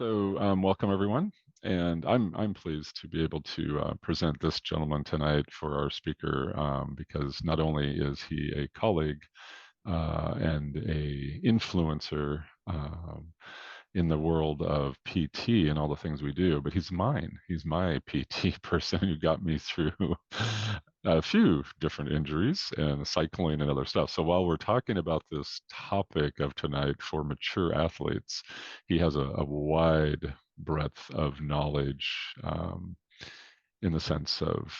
Welcome everyone, and I'm pleased to be able to present this gentleman tonight for our speaker because not only is he a colleague and a influencer in the world of PT and all the things we do, but he's mine. He's my PT person who got me through a few different injuries and cycling and other stuff. So while we're talking about this topic of tonight for mature athletes, he has a wide breadth of knowledge in the sense of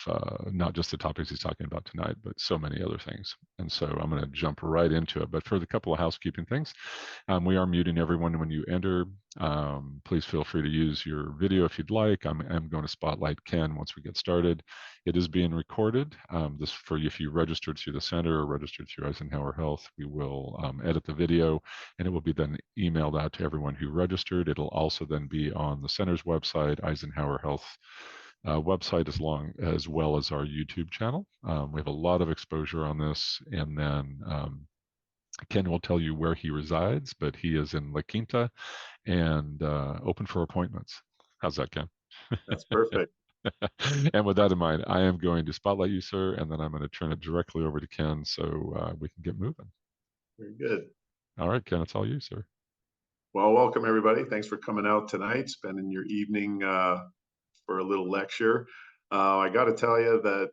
not just the topics he's talking about tonight, but so many other things. And so I'm going to jump right into it. But for the couple of housekeeping things, we are muting everyone when you enter. Please feel free to use your video if you'd like. I'm going to spotlight Ken once we get started. It is being recorded. This for you if you registered through the center or registered through Eisenhower Health. We will edit the video and it will be then emailed out to everyone who registered. It'll also then be on the center's website, Eisenhower Health website, as well as our YouTube channel. We have a lot of exposure on this, and then Ken will tell you where he resides, but he is in La Quinta and open for appointments. How's that, Ken? That's perfect. And with that in mind, I am going to spotlight you, sir, and then I'm going to turn it directly over to Ken so we can get moving. Very good. All right, Ken, it's all you, sir. Well, welcome everybody. Thanks for coming out tonight, spending your evening for a little lecture. I got to tell you that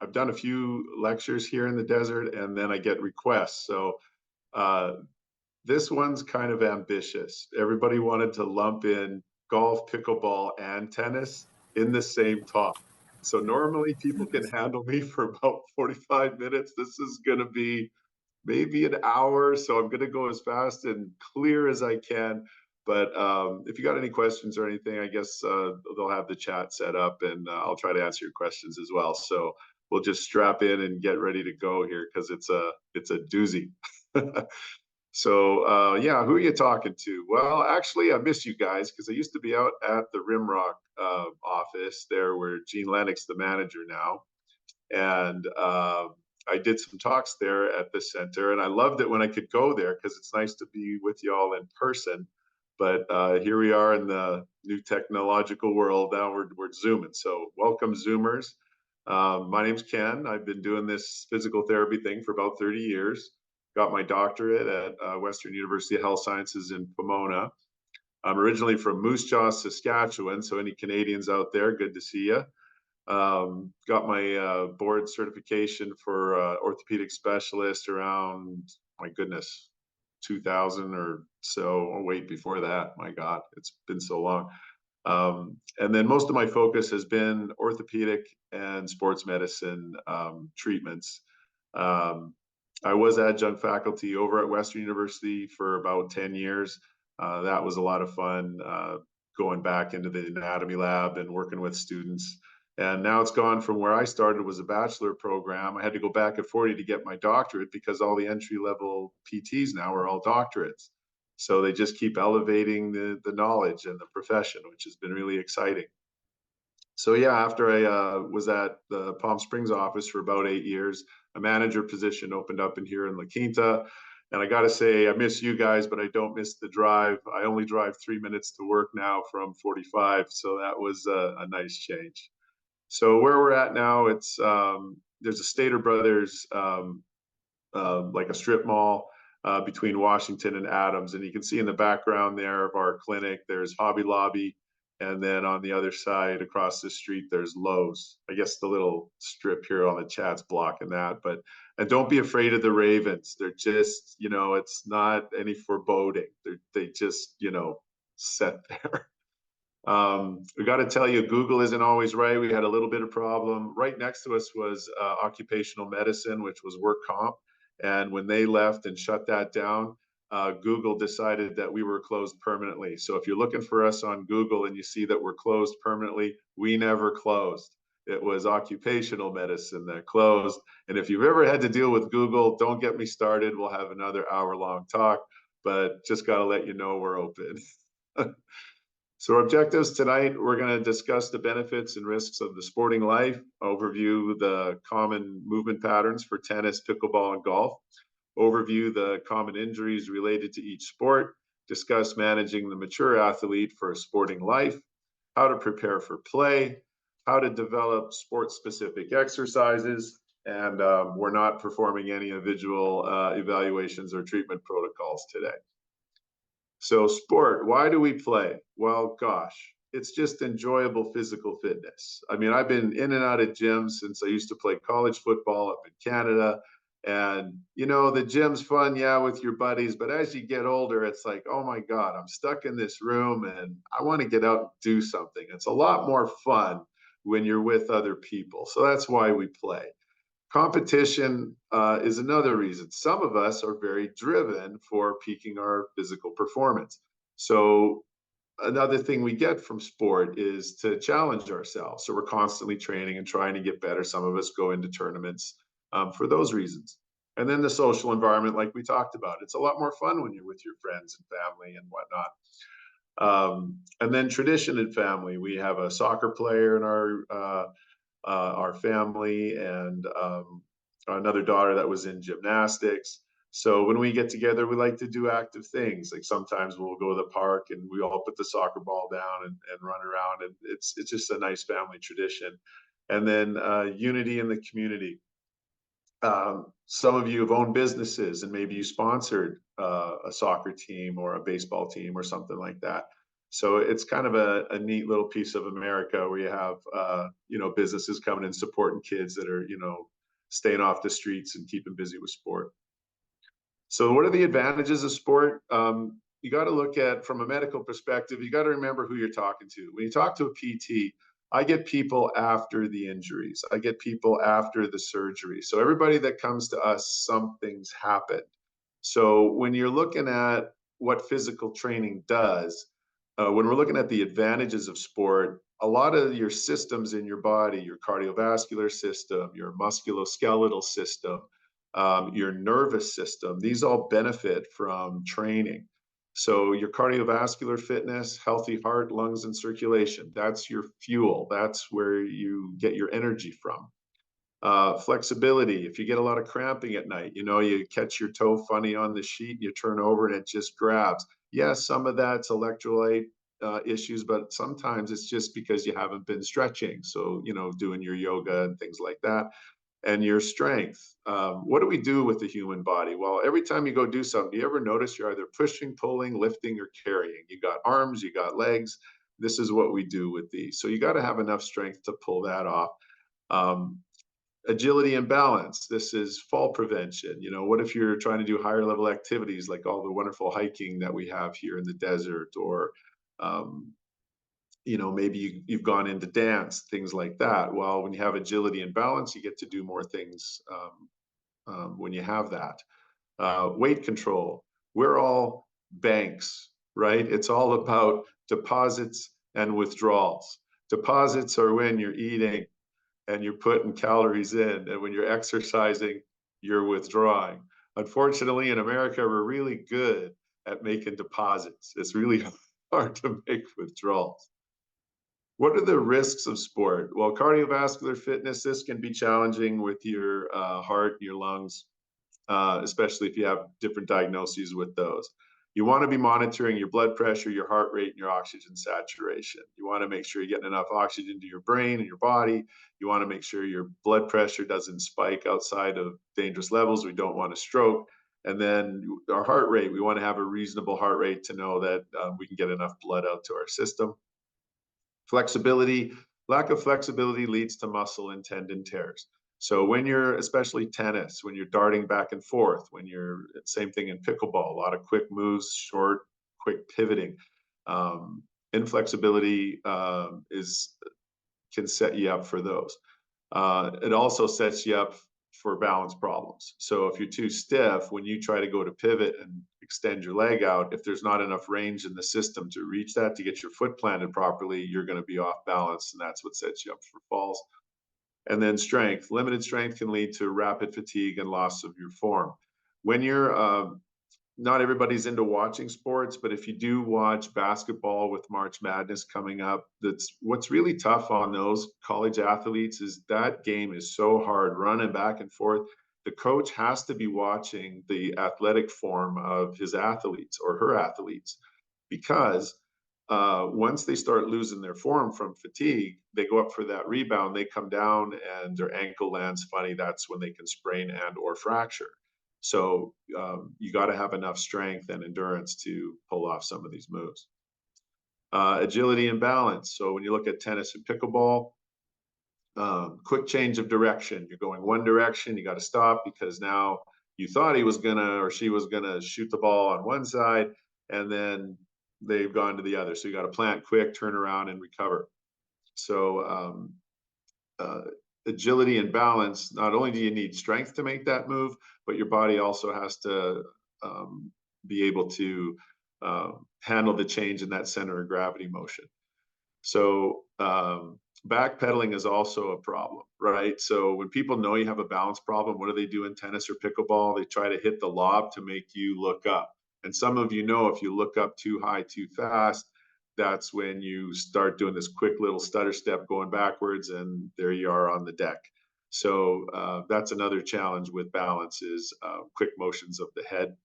I've done a few lectures here in the desert, and then I get requests. So this one's kind of ambitious. Everybody wanted to lump in golf, pickleball, and tennis in the same talk. So normally people can handle me for about 45 minutes. This is going to be maybe an hour. So I'm going to go as fast and clear as I can. But if you got any questions or anything, I guess they'll have the chat set up and I'll try to answer your questions as well. So we'll just strap in and get ready to go here because it's a doozy. So yeah, who are you talking to? Well, actually, I miss you guys because I used to be out at the Rimrock office there where Gene Lennox, the manager now. And I did some talks there at the center, and I loved it when I could go there because it's nice to be with you all in person. But here we are in the new technological world. Now we're Zooming. So welcome, Zoomers. My name's Ken. I've been doing this physical therapy thing for about 30 years. Got my doctorate at Western University of Health Sciences in Pomona. I'm originally from Moose Jaw, Saskatchewan. So any Canadians out there, good to see you. Got my board certification for orthopedic specialist around, my goodness, 2000 or so. Oh, wait, before that, my God, it's been so long. And then most of my focus has been orthopedic and sports medicine treatments. I was adjunct faculty over at Western University for about 10 years. That was a lot of fun, going back into the anatomy lab and working with students. And now it's gone from where I started was a bachelor program. I had to go back at 40 to get my doctorate because all the entry-level PTs now are all doctorates. So they just keep elevating the knowledge and the profession, which has been really exciting. So yeah, after I was at the Palm Springs office for about 8 years, a manager position opened up in here in La Quinta. And I got to say, I miss you guys, but I don't miss the drive. I only drive 3 minutes to work now from 45. So that was a nice change. So where we're at now, it's there's a Stater Brothers, like a strip mall between Washington and Adams. And you can see in the background there of our clinic, there's Hobby Lobby. And then on the other side across the street, there's Lowe's. I guess the little strip here on the chat's blocking that. But and don't be afraid of the Ravens. They're just, it's not any foreboding. They just, set there. We got to tell you, Google isn't always right. We had a little bit of problem. Right next to us was occupational medicine, which was work comp. And when they left and shut that down, Google decided that we were closed permanently. So if you're looking for us on Google and you see that we're closed permanently, we never closed. It was occupational medicine that closed. And if you've ever had to deal with Google, don't get me started. We'll have another hour-long talk, but just got to let you know we're open. So our objectives tonight, we're going to discuss the benefits and risks of the sporting life, overview the common movement patterns for tennis, pickleball, and golf, overview the common injuries related to each sport, discuss managing the mature athlete for a sporting life, how to prepare for play, how to develop sport-specific exercises, and we're not performing any individual evaluations or treatment protocols today. So sport, why do we play? Well, gosh, it's just enjoyable physical fitness. I mean, I've been in and out of gyms since I used to play college football up in Canada. And, you know, the gym's fun, yeah, with your buddies. But as you get older, it's like, oh my God, I'm stuck in this room and I want to get out and do something. It's a lot more fun when you're with other people. So that's why we play. Competition is another reason. Some of us are very driven for peaking our physical performance. So another thing we get from sport is to challenge ourselves. So we're constantly training and trying to get better. Some of us go into tournaments for those reasons. And then the social environment, like we talked about, it's a lot more fun when you're with your friends and family and whatnot. And then tradition and family. We have a soccer player in our family, and another daughter that was in gymnastics. So when we get together, we like to do active things. Like sometimes we'll go to the park and we all put the soccer ball down and run around, and it's just a nice family tradition. And then unity in the community. Some of you have owned businesses and maybe you sponsored a soccer team or a baseball team or something like that. So it's kind of a neat little piece of America where you have, you know, businesses coming and supporting kids that are, you know, staying off the streets and keeping busy with sport. So what are the advantages of sport? You got to look at, from a medical perspective, you got to remember who you're talking to. When you talk to a PT, I get people after the injuries. I get people after the surgery. So everybody that comes to us, something's happened. So when you're looking at what physical training does, when we're looking at the advantages of sport, a lot of your systems in your body, your cardiovascular system, your musculoskeletal system, your nervous system, these all benefit from training. So your cardiovascular fitness, healthy heart, lungs, and circulation, that's your fuel. That's where you get your energy from. Flexibility, if you get a lot of cramping at night, you know, you catch your toe funny on the sheet, you turn over and it just grabs. Yes, some of that's electrolyte issues, but sometimes it's just because you haven't been stretching. So, you know, doing your yoga and things like that. And your strength. What do we do with the human body? Well, every time you go do something, do you ever notice you're either pushing, pulling, lifting, or carrying? You got arms, you got legs. This is what we do with these. So you got to have enough strength to pull that off. Um, Agility and balance. This is fall prevention. You know, what if you're trying to do higher level activities like all the wonderful hiking that we have here in the desert, or um, you know, maybe you've gone into dance, things like that. Well, when you have agility and balance, you get to do more things when you have that. Weight control. We're all banks, right? It's all about deposits and withdrawals. Deposits are when you're eating and you're putting calories in, and when you're exercising, you're withdrawing. Unfortunately, in America, we're really good at making deposits. It's really hard to make withdrawals. What are the risks of sport? Well, cardiovascular fitness, this can be challenging with your heart, your lungs, especially if you have different diagnoses with those. You want to be monitoring your blood pressure, your heart rate, and your oxygen saturation. You want to make sure you're getting enough oxygen to your brain and your body. You want to make sure your blood pressure doesn't spike outside of dangerous levels. We don't want a stroke. And then our heart rate, we want to have a reasonable heart rate to know that we can get enough blood out to our system. Flexibility, lack of flexibility leads to muscle and tendon tears. So when you're, especially tennis, when you're darting back and forth, when you're, same thing in pickleball, a lot of quick moves, short, quick pivoting. Inflexibility can set you up for those. It also sets you up for balance problems. So if you're too stiff, when you try to go to pivot and extend your leg out, if there's not enough range in the system to reach that, to get your foot planted properly, you're going to be off balance, and that's what sets you up for falls. And then strength. Limited strength can lead to rapid fatigue and loss of your form. When you're not everybody's into watching sports, but if you do watch basketball with March Madness coming up, that's what's really tough on those college athletes is that game is so hard, running back and forth. the coach has to be watching the athletic form of his athletes or her athletes, because once they start losing their form from fatigue, they go up for that rebound, they come down and their ankle lands funny. That's when they can sprain and or fracture. So you got to have enough strength and endurance to pull off some of these moves. Agility and balance. So when you look at tennis and pickleball, quick change of direction. You're going one direction, you got to stop because now you thought he was gonna or she was gonna shoot the ball on one side, and then they've gone to the other. So you got to plant quick, turn around, and recover. So agility and balance. Not only do you need strength to make that move, but your body also has to be able to handle the change in that center of gravity motion. So backpedaling is also a problem, right? So when people know you have a balance problem, what do they do in tennis or pickleball? They try to hit the lob to make you look up. And some of you know, if you look up too high, too fast, that's when you start doing this quick little stutter step going backwards, and there you are on the deck. So that's another challenge with balance is quick motions of the head.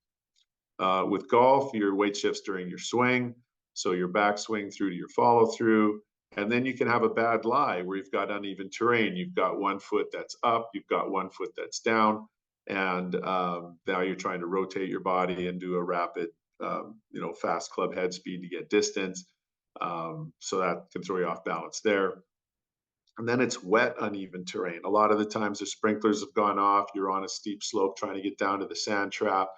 With golf, your weight shifts during your swing. So your backswing through to your follow through. And then you can have a bad lie where you've got uneven terrain. You've got one foot that's up, you've got one foot that's down. And now you're trying to rotate your body and do a rapid, fast club head speed to get distance. So that can throw you off balance there. And then it's wet, uneven terrain. A lot of the times the sprinklers have gone off. You're on a steep slope trying to get down to the sand trap.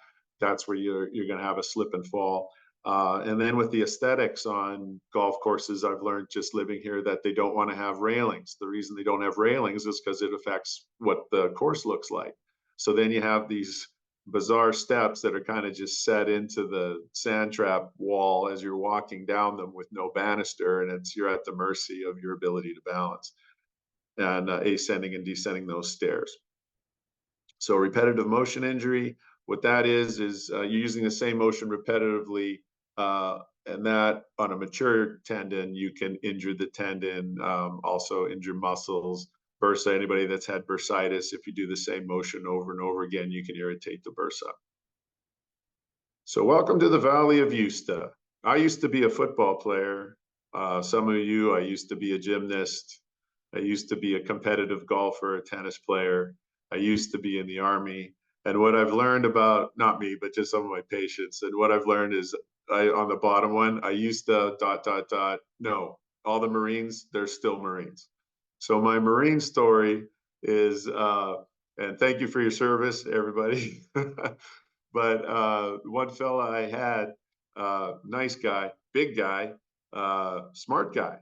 That's where you're going to have a slip and fall. And then with the aesthetics on golf courses, I've learned just living here that they don't want to have railings. The reason they don't have railings is because it affects what the course looks like. So then you have these bizarre steps that are kind of just set into the sand trap wall as you're walking down them with no banister, and you're at the mercy of your ability to balance and ascending and descending those stairs. So repetitive motion injury, what that is you're using the same motion repetitively, and that on a mature tendon, you can injure the tendon, also injure muscles. Bursa, anybody that's had bursitis, if you do the same motion over and over again, you can irritate the bursa. So welcome to the Valley of Usta. I used to be a football player. Some of you, I used to be a gymnast. I used to be a competitive golfer, a tennis player. I used to be in the Army. And what I've learned about, not me, but just some of my patients, and what I've learned is on the bottom one, I used to ... No, all the Marines, they're still Marines. So my Marine story is, and thank you for your service, everybody. But one fella I had, nice guy, big guy, smart guy,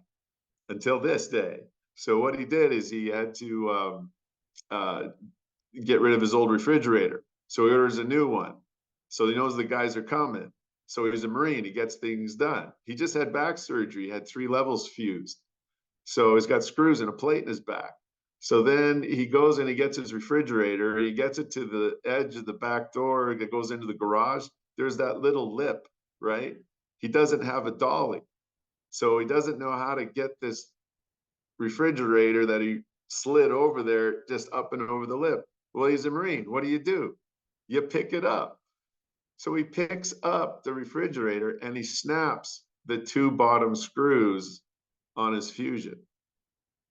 until this day. So what he did is he had to get rid of his old refrigerator. So he orders a new one. So he knows the guys are coming. So he's a Marine. He gets things done. He just had back surgery. He had 3 levels fused. So he's got screws and a plate in his back. So then he goes and he gets his refrigerator. He gets it to the edge of the back door that goes into the garage. There's that little lip, right? He doesn't have a dolly. So he doesn't know how to get this refrigerator that he slid over there just up and over the lip. Well, he's a Marine. What do? You pick it up. So he picks up the refrigerator and he snaps the 2 bottom screws on his fusion.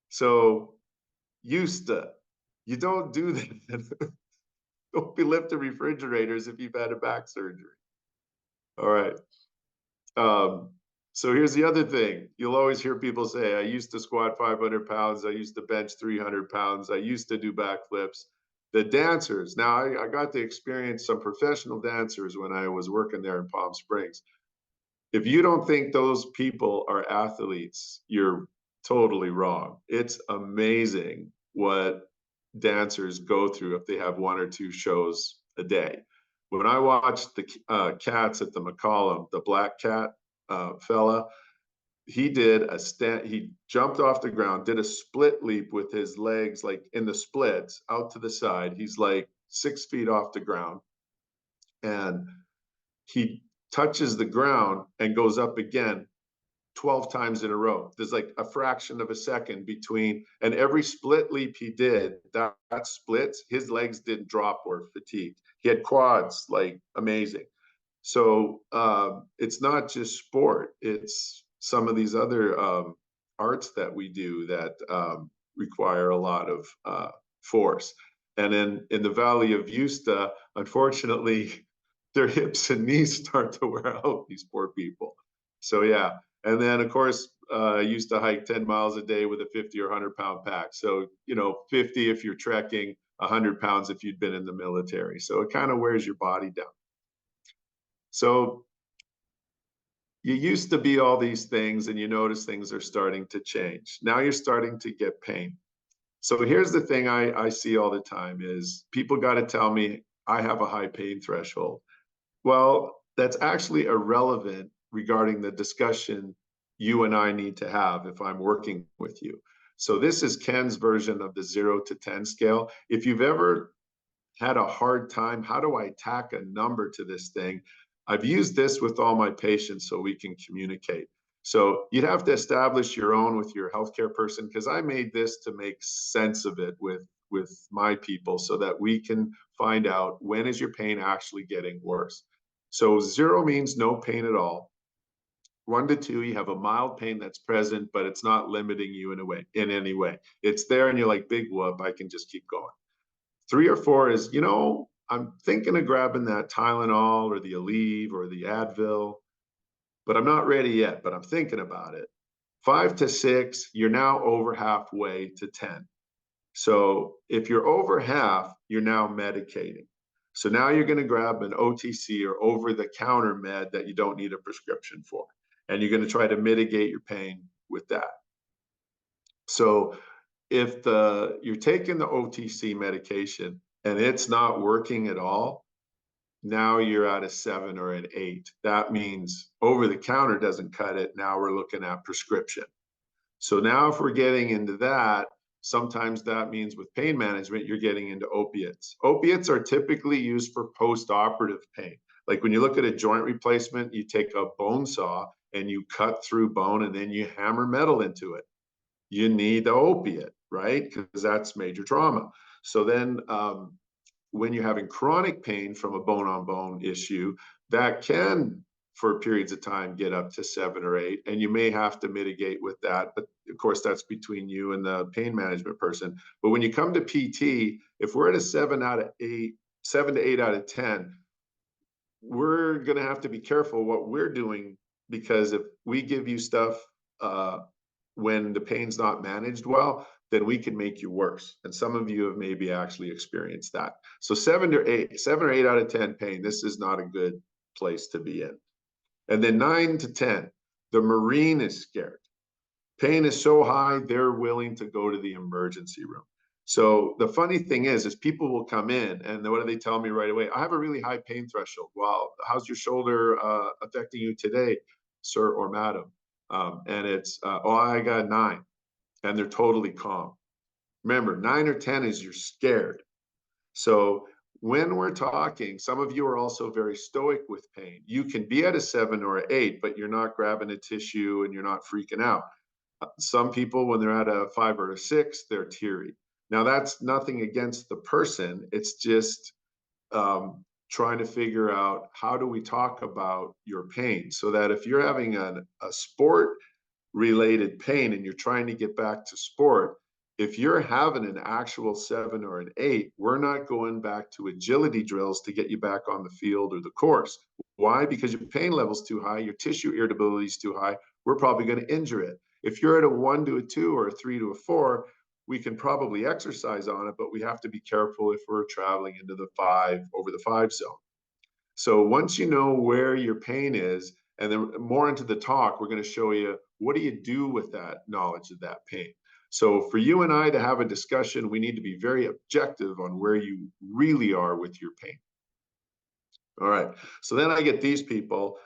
So you don't do that. Don't be lifting refrigerators if you've had a back surgery. All right. So here's the other thing. You'll always hear people say, I used to squat 500 pounds. I used to bench 300 pounds. I used to do backflips. The dancers, now I got to experience some professional dancers when I was working there in Palm Springs. If you don't think those people are athletes, you're totally wrong. It's amazing what dancers go through if they have 1 or 2 shows a day. When I watched the cats at the McCollum, the black cat fella, he jumped off the ground, did a split leap with his legs, like in the splits out to the side. He's like 6 feet off the ground, and he touches the ground and goes up again 12 times in a row. There's like a fraction of a second between, and every split leap he did, that split, his legs didn't drop or fatigue. He had quads, like amazing. So it's not just sport, it's some of these other arts that we do that require a lot of force. And then in the Valley of Usta, unfortunately, their hips and knees start to wear out, these poor people. So yeah. And then of course, I used to hike 10 miles a day with a 50 or 100-pound pack. So, 50 if you're trekking, 100 pounds if you'd been in the military. So it kind of wears your body down. So you used to be all these things and you notice things are starting to change. Now you're starting to get pain. So here's the thing I see all the time is people got to tell me I have a high pain threshold. Well, that's actually irrelevant regarding the discussion you and I need to have if I'm working with you. So this is Ken's version of the 0 to 10 scale. If you've ever had a hard time, how do I tack a number to this thing? I've used this with all my patients so we can communicate. So you'd have to establish your own with your healthcare person, because I made this to make sense of it with my people so that we can find out when is your pain actually getting worse. So 0 means no pain at all. 1 to 2, you have a mild pain that's present, but it's not limiting you in any way. It's there and you're like, big whoop, I can just keep going. 3 or 4 is, I'm thinking of grabbing that Tylenol or the Aleve or the Advil, but I'm not ready yet, but I'm thinking about it. 5 to 6, you're now over halfway to 10. So if you're over half, you're now medicating. So now you're going to grab an OTC or over-the-counter med that you don't need a prescription for. And you're going to try to mitigate your pain with that. So if you're taking the OTC medication and it's not working at all, now you're at a 7 or an 8. That means over the counter doesn't cut it. Now we're looking at prescription. So now if we're getting into that, sometimes that means with pain management, you're getting into opiates. Opiates are typically used for post-operative pain. Like when you look at a joint replacement, you take a bone saw and you cut through bone and then you hammer metal into it. You need the opiate, right? Because that's major trauma. So then when you're having chronic pain from a bone-on-bone issue, that can, for periods of time, get up to 7 or 8, and you may have to mitigate with that. But of course, that's between you and the pain management person. But when you come to PT, if we're at a 7 to 8 out of 10, we're going to have to be careful what we're doing, because if we give you stuff when the pain's not managed well, then we can make you worse. And some of you have maybe actually experienced that. So 7 or 8 out of 10 pain, this is not a good place to be in. And then 9 to 10, the Marine is scared. Pain is so high, they're willing to go to the emergency room. So the funny thing is people will come in and what do they tell me right away? I have a really high pain threshold. Well, how's your shoulder affecting you today, sir or madam? And it's, I got 9, and they're totally calm. Remember, 9 or 10 is you're scared. So when we're talking, some of you are also very stoic with pain. You can be at a 7 or an 8, but you're not grabbing a tissue and you're not freaking out. Some people, when they're at a 5 or a 6, they're teary. Now, that's nothing against the person. It's just trying to figure out how do we talk about your pain so that if you're having a sport related pain and you're trying to get back to sport, if you're having an actual 7 or an 8, we're not going back to agility drills to get you back on the field or the course. Why? Because your pain level's too high, your tissue irritability is too high. We're probably going to injure it. If you're at a 1 to a 2 or a 3 to a 4, we can probably exercise on it, but we have to be careful if we're traveling into the 5, over the 5 zone. So once you know where your pain is, and then more into the talk, we're going to show you what do you do with that knowledge of that pain. So for you and I to have a discussion, we need to be very objective on where you really are with your pain. All right, so then I get these people.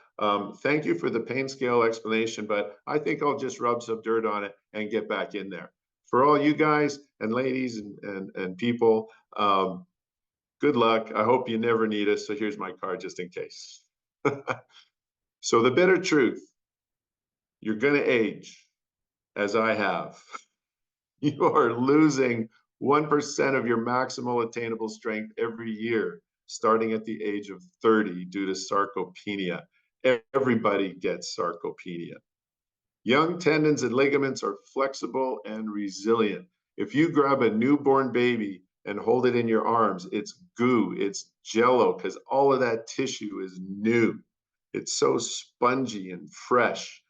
Thank you for the pain scale explanation, but I think I'll just rub some dirt on it and get back in there. For all you guys and ladies and people, good luck. I hope you never need us. So here's my card just in case. So the bitter truth, you're going to age, as I have. You are losing 1% of your maximal attainable strength every year, starting at the age of 30 due to sarcopenia. Everybody gets sarcopenia. Young tendons and ligaments are flexible and resilient. If you grab a newborn baby and hold it in your arms, it's goo, it's jello, because all of that tissue is new. It's so spongy and fresh.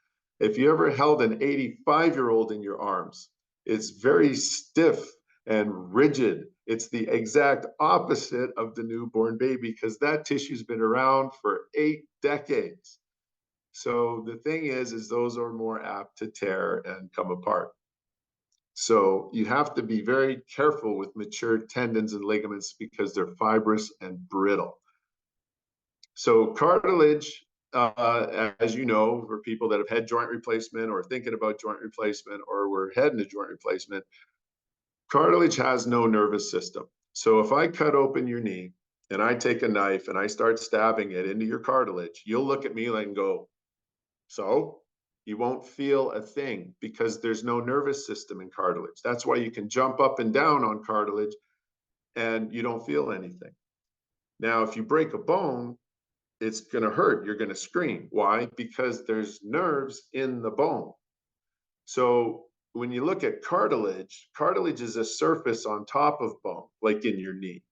If you ever held an 85-year-old in your arms, it's very stiff and rigid. It's the exact opposite of the newborn baby because that tissue's been around for 8 decades. So the thing is those are more apt to tear and come apart. So you have to be very careful with mature tendons and ligaments because they're fibrous and brittle. So cartilage, as you know, for people that have had joint replacement or thinking about joint replacement or were heading to joint replacement, cartilage has no nervous system. So if I cut open your knee and I take a knife and I start stabbing it into your cartilage, you'll look at me and go, so you won't feel a thing because there's no nervous system in cartilage. That's why you can jump up and down on cartilage and you don't feel anything. Now, if you break a bone, it's going to hurt. You're going to scream. Why? Because there's nerves in the bone. So when you look at cartilage, cartilage is a surface on top of bone, like in your knee.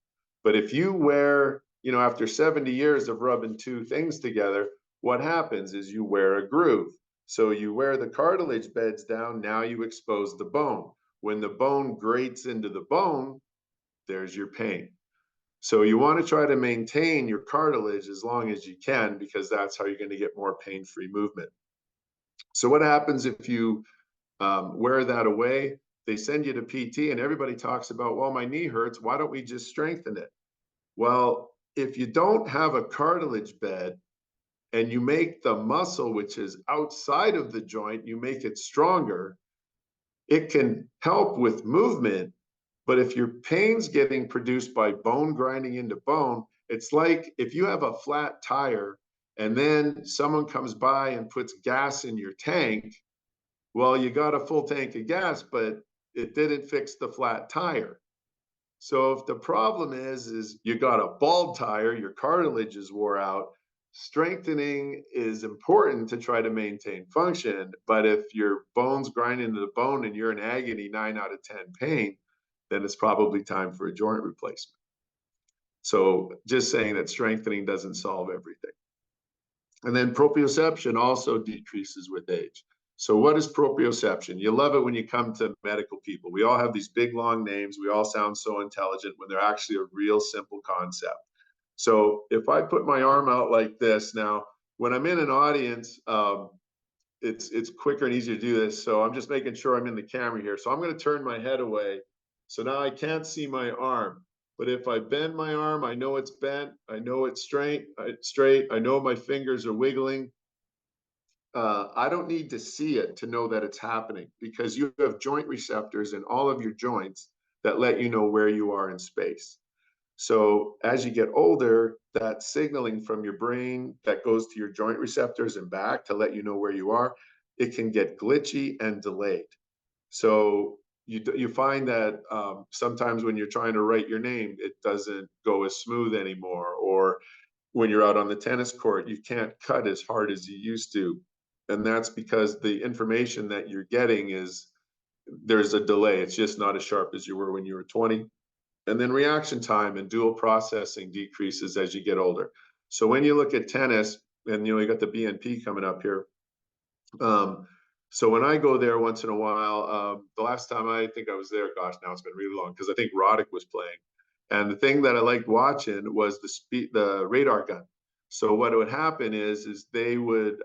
But if you wear, after 70 years of rubbing two things together, what happens is you wear a groove. So you wear the cartilage beds down, now you expose the bone. When the bone grates into the bone, there's your pain. So you want to try to maintain your cartilage as long as you can because that's how you're going to get more pain-free movement. So what happens if you wear that away? They send you to PT and everybody talks about, well, my knee hurts. Why don't we just strengthen it? Well, if you don't have a cartilage bed and you make the muscle, which is outside of the joint, you make it stronger, it can help with movement. But if your pain's getting produced by bone grinding into bone, it's like if you have a flat tire and then someone comes by and puts gas in your tank, well, you got a full tank of gas, but it didn't fix the flat tire. So if the problem is you got a bald tire, your cartilage is wore out, strengthening is important to try to maintain function. But if your bone's grinding into the bone and you're in agony, 9 out of 10 pain, then it's probably time for a joint replacement. So just saying that strengthening doesn't solve everything. And then proprioception also decreases with age. So what is proprioception? You love it when you come to medical people. We all have these big, long names. We all sound so intelligent when they're actually a real simple concept. So if I put my arm out like this now, when I'm in an audience, it's quicker and easier to do this. So I'm just making sure I'm in the camera here. So I'm going to turn my head away. So now I can't see my arm. But if I bend my arm, I know it's bent. I know it's straight. I know my fingers are wiggling. I don't need to see it to know that it's happening because you have joint receptors in all of your joints that let you know where you are in space. So as you get older, that signaling from your brain that goes to your joint receptors and back to let you know where you are, it can get glitchy and delayed. So you find that sometimes when you're trying to write your name, it doesn't go as smooth anymore. Or when you're out on the tennis court, you can't cut as hard as you used to. And that's because the information that you're getting there's a delay. It's just not as sharp as you were when you were 20. And then reaction time and dual processing decreases as you get older. So when you look at tennis, and you got the BNP coming up here. So when I go there once in a while, the last time I think I was there, gosh, now it's been really long because I think Roddick was playing. And the thing that I liked watching was the radar gun. So what would happen is they would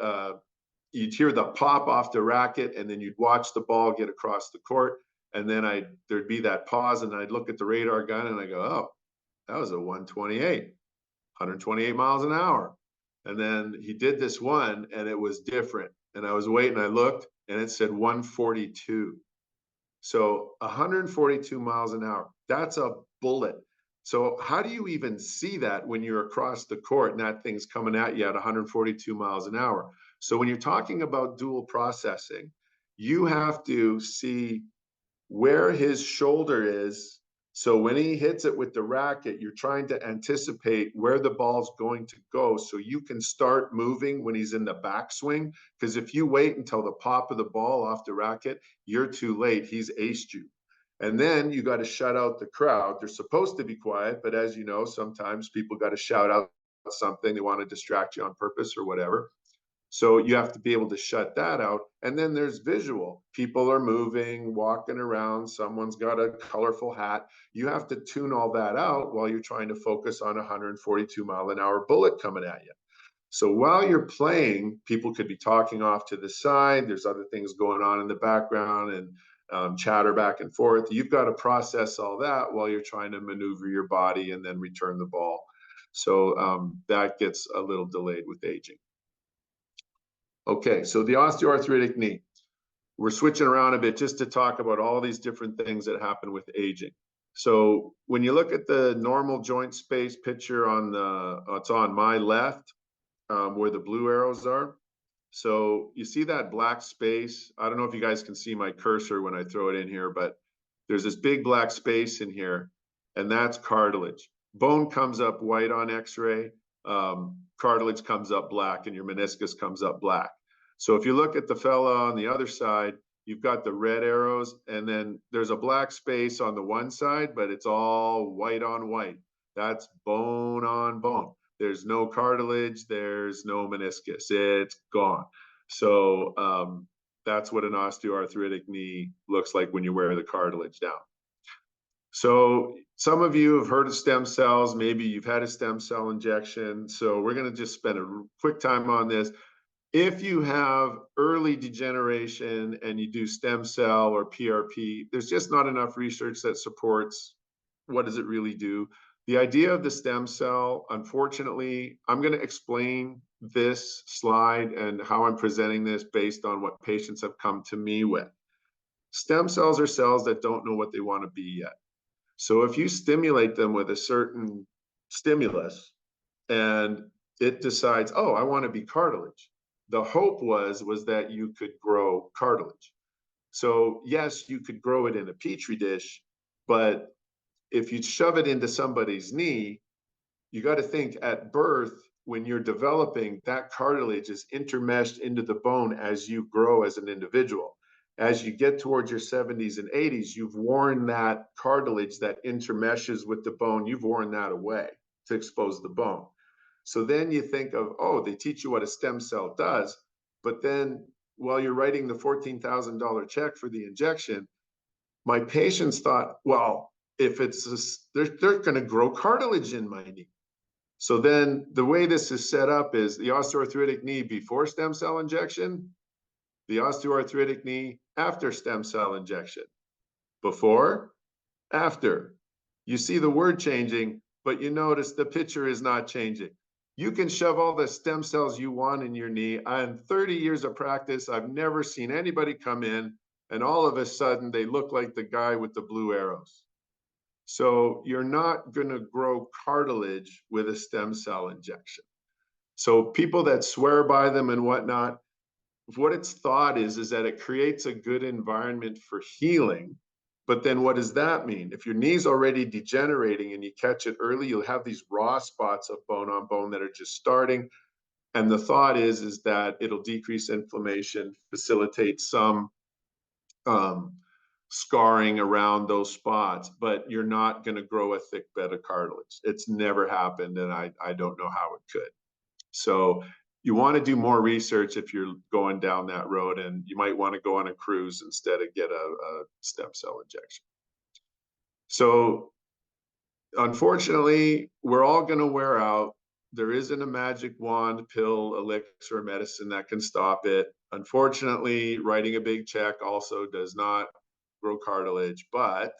you'd hear the pop off the racket, and then you'd watch the ball get across the court, and then there'd be that pause, and I'd look at the radar gun, and I go, oh, that was a 128 miles an hour. And then he did this one, and it was different. And I was waiting, I looked, and it said 142. So 142 miles an hour, that's a bullet. So how do you even see that when you're across the court and that thing's coming at you at 142 miles an hour? So when you're talking about dual processing, you have to see where his shoulder is. So when he hits it with the racket, you're trying to anticipate where the ball's going to go so you can start moving when he's in the backswing. Because if you wait until the pop of the ball off the racket, you're too late. He's aced you. And then you got to shut out the crowd. They're supposed to be quiet, but as you know, sometimes people got to shout out something. They want to distract you on purpose or whatever. So you have to be able to shut that out. And then there's visual. People are moving, walking around. Someone's got a colorful hat. You have to tune all that out while you're trying to focus on a 142-mile-an-hour bullet coming at you. So while you're playing, people could be talking off to the side. There's other things going on in the background and chatter back and forth. You've got to process all that while you're trying to maneuver your body and then return the ball. So that gets a little delayed with aging. Okay, so the osteoarthritic knee. We're switching around a bit just to talk about all these different things that happen with aging. So when you look at the normal joint space picture on it's on my left, where the blue arrows are. So you see that black space. I don't know if you guys can see my cursor when I throw it in here, but there's this big black space in here, and that's cartilage. Bone comes up white on x-ray, cartilage comes up black, and your meniscus comes up black. So if you look at the fella on the other side, you've got the red arrows, and then there's a black space on the one side, but it's all white on white. That's bone on bone. There's no cartilage, there's no meniscus, it's gone. So that's what an osteoarthritic knee looks like when you wear the cartilage down. So some of you have heard of stem cells, maybe you've had a stem cell injection. So we're gonna just spend a quick time on this. If you have early degeneration and you do stem cell or PRP, there's just not enough research that supports what does it really do. The idea of the stem cell, unfortunately, I'm going to explain this slide and how I'm presenting this based on what patients have come to me with. Stem cells are cells that don't know what they want to be yet. So if you stimulate them with a certain stimulus and it decides, oh, I want to be cartilage. The hope was that you could grow cartilage. So yes, you could grow it in a petri dish, but if you shove it into somebody's knee, you got to think at birth, when you're developing, that cartilage is intermeshed into the bone as you grow as an individual. As you get towards your 70s and 80s, you've worn that cartilage that intermeshes with the bone, you've worn that away to expose the bone. So then you think of, oh, they teach you what a stem cell does, but then while you're writing the $14,000 check for the injection, my patients thought, well, if they're going to grow cartilage in my knee. So then the way this is set up is the osteoarthritic knee before stem cell injection, the osteoarthritic knee after stem cell injection. Before, after. You see the word changing, but you notice the picture is not changing. You can shove all the stem cells you want in your knee. In 30 years of practice, I've never seen anybody come in and all of a sudden they look like the guy with the blue arrows. So you're not going to grow cartilage with a stem cell injection. So people that swear by them and whatnot, what it's thought is that it creates a good environment for healing. But then what does that mean? If your knee's already degenerating and you catch it early, you'll have these raw spots of bone on bone that are just starting. And the thought is that it'll decrease inflammation, facilitate some scarring around those spots, but you're not going to grow a thick bed of cartilage. It's never happened, and I don't know how it could. So you want to do more research if you're going down that road, and you might want to go on a cruise instead of get a stem cell injection. So unfortunately, we're all going to wear out. There isn't a magic wand, pill, elixir, medicine that can stop it. Unfortunately, writing a big check also does not grow cartilage, but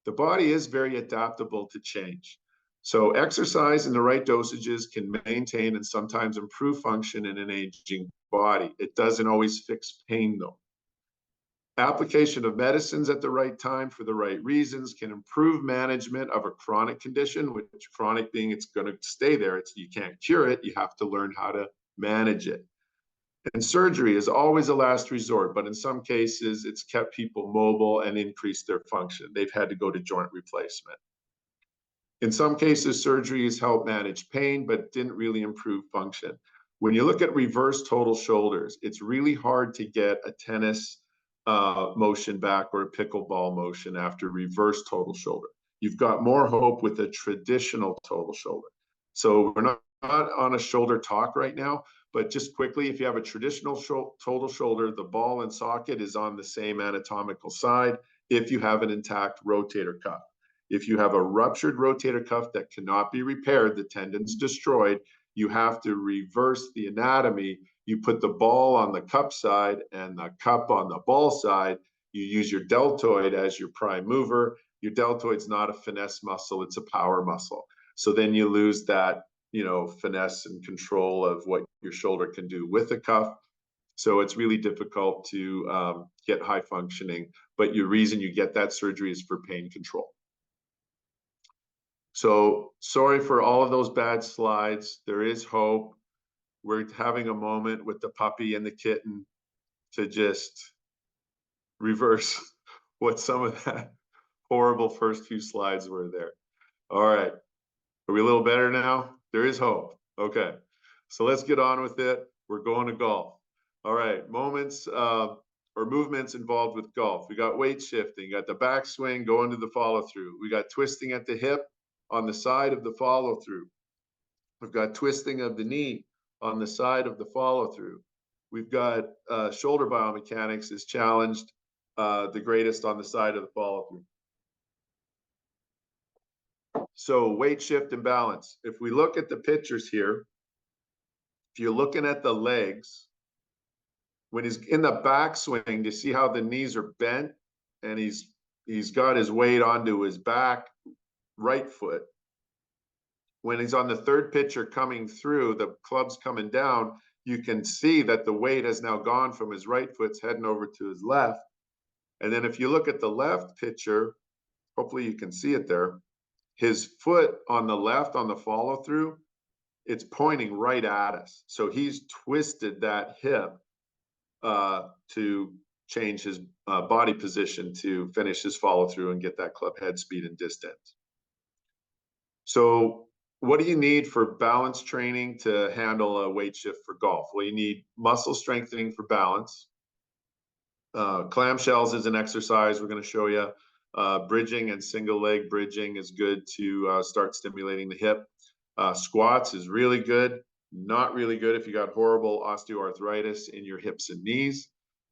the body is very adaptable to change. So exercise in the right dosages can maintain and sometimes improve function in an aging body. It doesn't always fix pain though. Application of medicines at the right time for the right reasons can improve management of a chronic condition, which chronic being it's going to stay there. You can't cure it. You have to learn how to manage it. And surgery is always a last resort, but in some cases, it's kept people mobile and increased their function. They've had to go to joint replacement. In some cases, surgery has helped manage pain, but didn't really improve function. When you look at reverse total shoulders, it's really hard to get a tennis motion back or a pickleball motion after reverse total shoulder. You've got more hope with a traditional total shoulder. So we're not on a shoulder talk right now, but just quickly, if you have a traditional total shoulder, the ball and socket is on the same anatomical side if you have an intact rotator cuff. If you have a ruptured rotator cuff that cannot be repaired, the tendon's destroyed, you have to reverse the anatomy. You put the ball on the cup side and the cup on the ball side. You use your deltoid as your prime mover. Your deltoid's not a finesse muscle, it's a power muscle. So then you lose that, finesse and control of what your shoulder can do with the cuff. So it's really difficult to get high functioning, but your reason you get that surgery is for pain control. So sorry for all of those bad slides. There is hope. We're having a moment with the puppy and the kitten to just reverse what some of that horrible first few slides were there. All right. Are we a little better now? There is hope. Okay. So let's get on with it. We're going to golf. All right. Moments or movements involved with golf. We got weight shifting, got the backswing going to the follow through. We got twisting at the hip on the side of the follow through. We've got twisting of the knee on the side of the follow through. We've got shoulder biomechanics is challenged the greatest on the side of the follow through. So weight shift and balance. If we look at the pictures here, if you're looking at the legs, when he's in the backswing, you see how the knees are bent and he's got his weight onto his back right foot. When he's on the third pitcher coming through, the club's coming down, you can see that the weight has now gone from his right foot's heading over to his left. And then if you look at the left pitcher, hopefully you can see it there, his foot on the left on the follow through, it's pointing right at us. So he's twisted that hip to change his body position to finish his follow through and get that club head speed and distance. So what do you need for balance training to handle a weight shift for golf? Well, you need muscle strengthening for balance. Clamshells is an exercise we're going to show you. Bridging and single leg bridging is good to start stimulating the hip. Squats is really good. Not really good if you got horrible osteoarthritis in your hips and knees.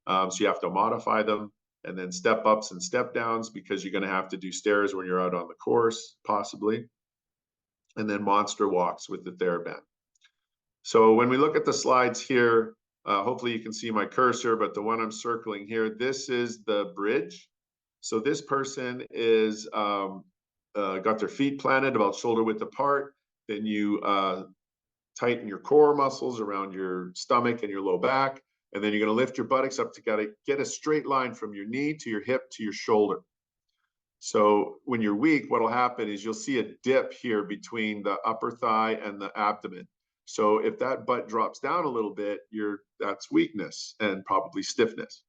So you have to modify them. And then step ups and step downs because you're going to have to do stairs when you're out on the course, possibly. And then monster walks with the TheraBand. So when we look at the slides here, hopefully you can see my cursor, but the one I'm circling here, this is the bridge. So this person is got their feet planted about shoulder width apart. Then you tighten your core muscles around your stomach and your low back. And then you're going to lift your buttocks up to get a straight line from your knee to your hip to your shoulder. So when you're weak, what'll happen is you'll see a dip here between the upper thigh and the abdomen. So if that butt drops down a little bit, that's weakness and probably stiffness.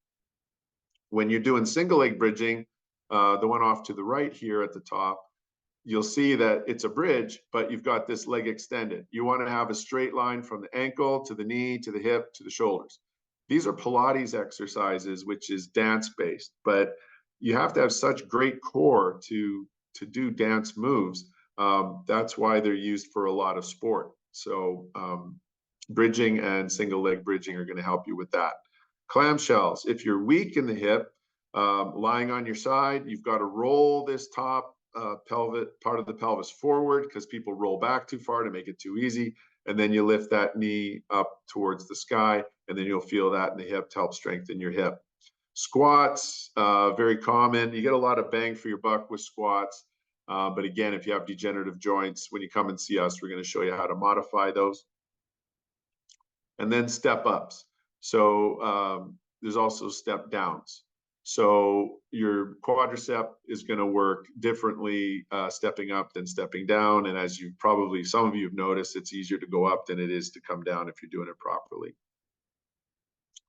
When you're doing single leg bridging, the one off to the right here at the top, you'll see that it's a bridge, but you've got this leg extended. You want to have a straight line from the ankle to the knee, to the hip, to the shoulders. These are Pilates exercises, which is dance-based, but you have to have such great core to do dance moves. That's why they're used for a lot of sport. So bridging and single leg bridging are going to help you with that. Clamshells, if you're weak in the hip, lying on your side, you've got to roll this top part of the pelvis forward because people roll back too far to make it too easy. And then you lift that knee up towards the sky, and then you'll feel that in the hip to help strengthen your hip. Squats, very common. You get a lot of bang for your buck with squats. But again, if you have degenerative joints, when you come and see us, we're going to show you how to modify those. And then step ups. So there's also step downs. So your quadricep is going to work differently stepping up than stepping down. And as some of you have noticed, it's easier to go up than it is to come down if you're doing it properly.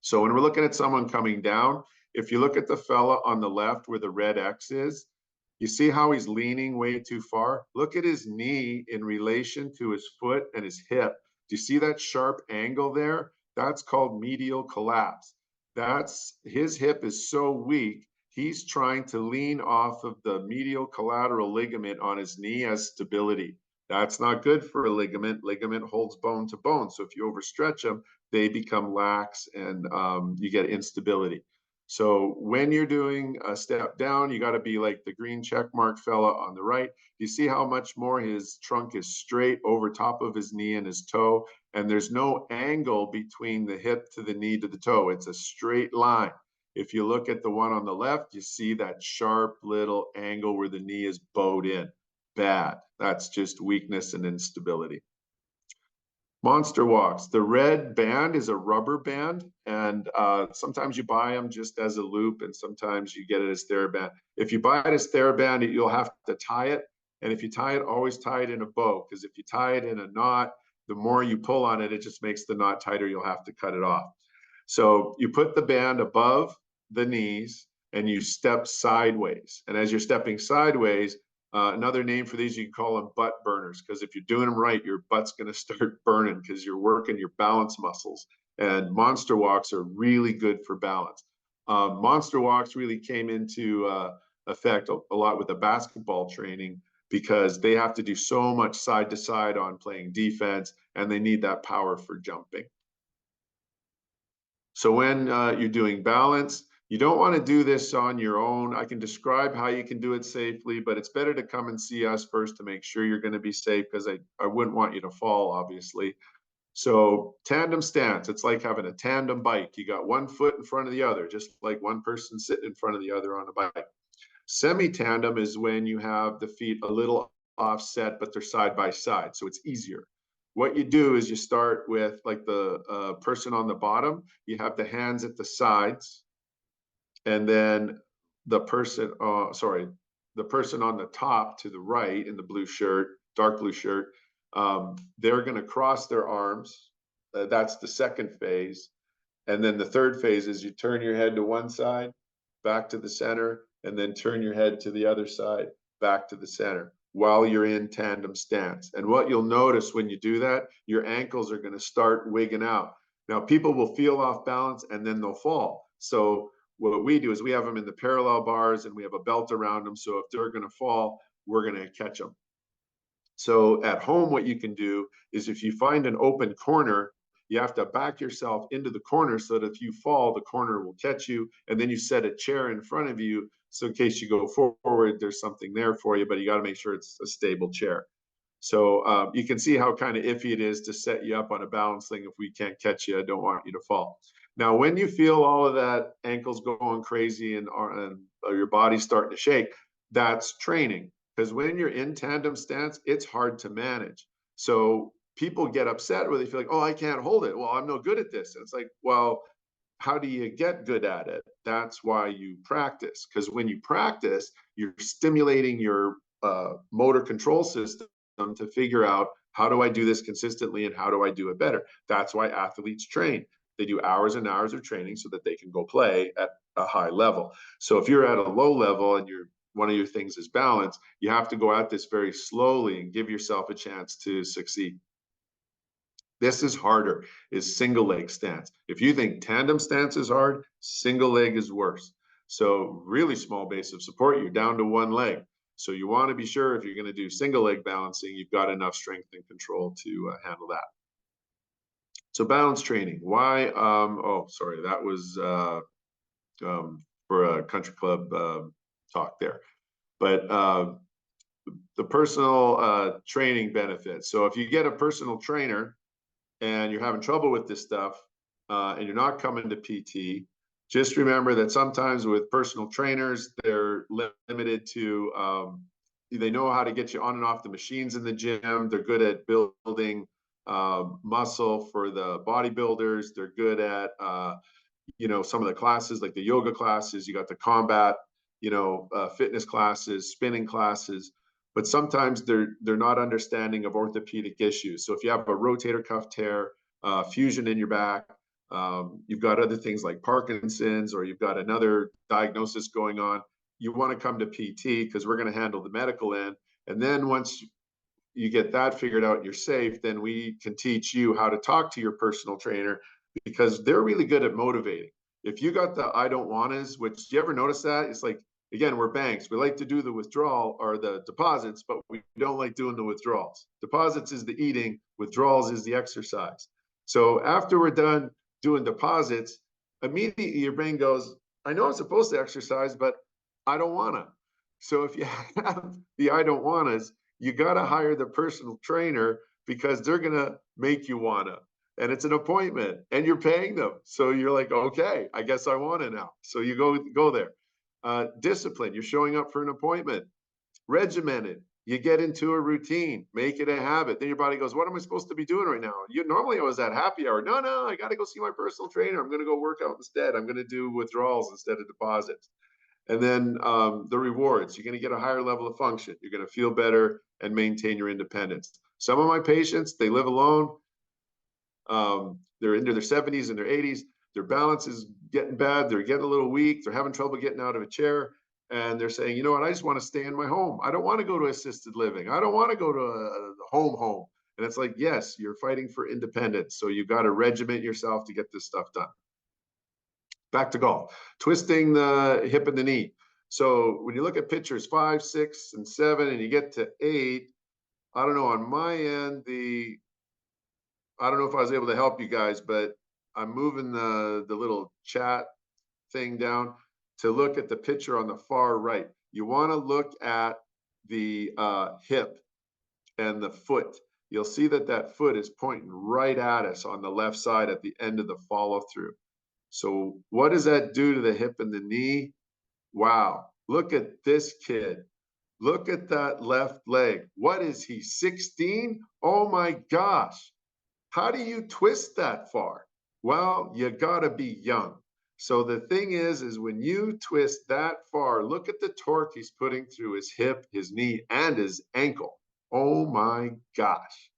So when we're looking at someone coming down, if you look at the fella on the left where the red X is, you see how he's leaning way too far? Look at his knee in relation to his foot and his hip. Do you see that sharp angle there? That's called medial collapse. That's his hip is so weak, he's trying to lean off of the medial collateral ligament on his knee as stability. That's not good for a ligament. Ligament holds bone to bone. So if you overstretch them, they become lax and you get instability. So when you're doing a step down, you got to be like the green check mark fella on the right. You see how much more his trunk is straight over top of his knee and his toe, and there's no angle between the hip to the knee to the toe. It's a straight line. If you look at the one on the left, you see that sharp little angle where the knee is bowed in. Bad. That's just weakness and instability. Monster walks. The red band is a rubber band, and sometimes you buy them just as a loop, and sometimes you get it as TheraBand. If you buy it as TheraBand, you'll have to tie it, and if you tie it, always tie it in a bow, because if you tie it in a knot, the more you pull on it, it just makes the knot tighter. You'll have to cut it off. So you put the band above the knees, and you step sideways. And as you're stepping sideways, another name for these, you can call them butt burners, because if you're doing them right, your butt's going to start burning because you're working your balance muscles. And monster walks are really good for balance. Monster walks really came into effect a lot with the basketball training because they have to do so much side to side on playing defense, and they need that power for jumping. So when you're doing balance, you don't want to do this on your own. I can describe how you can do it safely, but it's better to come and see us first to make sure you're going to be safe, because I wouldn't want you to fall, obviously. So tandem stance, it's like having a tandem bike. You got one foot in front of the other, just like one person sitting in front of the other on a bike. Semi-tandem is when you have the feet a little offset, but they're side by side, so it's easier. What you do is you start with like the person on the bottom, you have the hands at the sides, and then the person, the person on the top to the right in the blue shirt, dark blue shirt, they're going to cross their arms. That's the second phase. And then the third phase is you turn your head to one side, back to the center, and then turn your head to the other side, back to the center, while you're in tandem stance. And what you'll notice when you do that, your ankles are going to start wigging out. Now, people will feel off balance and then they'll fall. So what we do is we have them in the parallel bars and we have a belt around them. So if they're going to fall, we're going to catch them. So at home, what you can do is if you find an open corner, you have to back yourself into the corner so that if you fall, the corner will catch you. And then you set a chair in front of you. So in case you go forward, there's something there for you, but you got to make sure it's a stable chair. So you can see how kind of iffy it is to set you up on a balance thing. If we can't catch you, I don't want you to fall. Now, when you feel all of that, ankles going crazy and your body's starting to shake, that's training. Because when you're in tandem stance, it's hard to manage. So people get upset where they feel like, oh, I can't hold it. Well, I'm no good at this. And it's like, well, how do you get good at it? That's why you practice. Because when you practice, you're stimulating your motor control system to figure out, how do I do this consistently and how do I do it better? That's why athletes train. They do hours and hours of training so that they can go play at a high level. So if you're at a low level and one of your things is balance, you have to go at this very slowly and give yourself a chance to succeed. This is harder, is single leg stance. If you think tandem stance is hard, single leg is worse. So really small base of support, you're down to one leg. So you want to be sure if you're going to do single leg balancing, you've got enough strength and control to handle that. So balance training, why? Oh, sorry, that was for a country club talk there. But the personal training benefits. So if you get a personal trainer and you're having trouble with this stuff and you're not coming to PT, just remember that sometimes with personal trainers, they're limited to, they know how to get you on and off the machines in the gym. They're good at building muscle for the bodybuilders. They're good at, some of the classes, like the yoga classes. You got the combat, fitness classes, spinning classes. But sometimes they're not understanding of orthopedic issues. So if you have a rotator cuff tear, fusion in your back, you've got other things like Parkinson's, or you've got another diagnosis going on, you want to come to PT because we're going to handle the medical end. And then once you get that figured out and you're safe, then we can teach you how to talk to your personal trainer, because they're really good at motivating. If you got the I don't wannas, which, you ever notice that? It's like, again, we're banks. We like to do the withdrawal or the deposits, but we don't like doing the withdrawals. Deposits is the eating, withdrawals is the exercise. So after we're done doing deposits, immediately your brain goes, I know I'm supposed to exercise, but I don't wanna. So if you have the I don't wannas, you got to hire the personal trainer, because they're going to make you wanna. And it's an appointment and you're paying them. So you're like, okay, I guess I want to now. So you go there. Discipline, you're showing up for an appointment. Regimented, you get into a routine, make it a habit. Then your body goes, what am I supposed to be doing right now? Normally I was at happy hour. No, I got to go see my personal trainer. I'm going to go work out instead. I'm going to do withdrawals instead of deposits. And then the rewards, you're going to get a higher level of function. You're going to feel better and maintain your independence. Some of my patients, they live alone. They're into their 70s and their 80s. Their balance is getting bad. They're getting a little weak. They're having trouble getting out of a chair. And they're saying, you know what, I just want to stay in my home. I don't want to go to assisted living. I don't want to go to a home. And it's like, yes, you're fighting for independence. So you've got to regiment yourself to get this stuff done. Back to golf, twisting the hip and the knee. So when you look at pictures 5, 6, and 7, and you get to 8, I don't know, on my end, I don't know if I was able to help you guys, but I'm moving the little chat thing down to look at the picture on the far right. You want to look at the hip and the foot. You'll see that foot is pointing right at us on the left side at the end of the follow through. So what does that do to the hip and the knee? Wow, look at this kid. Look at that left leg. What is he, 16? Oh my gosh. How do you twist that far? Well, you gotta be young. So the thing is when you twist that far, look at the torque he's putting through his hip, his knee, and his ankle. Oh my gosh.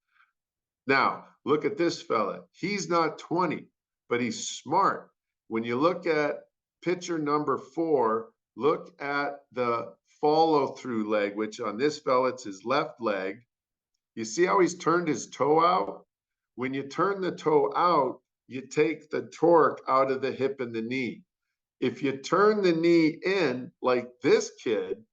Now, look at this fella. He's not 20, but he's smart. When you look at picture number 4, look at the follow through leg, which on this fella, it's his left leg. You see how he's turned his toe out? When you turn the toe out, you take the torque out of the hip and the knee. If you turn the knee in like this kid,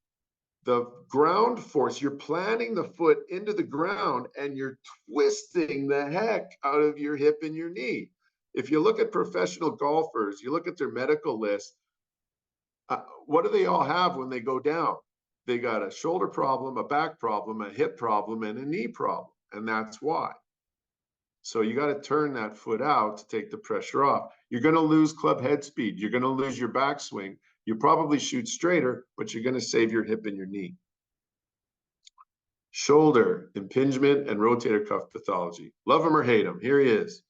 the ground force, you're planting the foot into the ground and you're twisting the heck out of your hip and your knee. If you look at professional golfers, you look at their medical list, what do they all have when they go down? They got a shoulder problem, a back problem, a hip problem, and a knee problem. And that's why. So you got to turn that foot out to take the pressure off. You're going to lose club head speed. You're going to lose your backswing. You probably shoot straighter, but you're going to save your hip and your knee. Shoulder impingement and rotator cuff pathology. Love him or hate him. Here he is,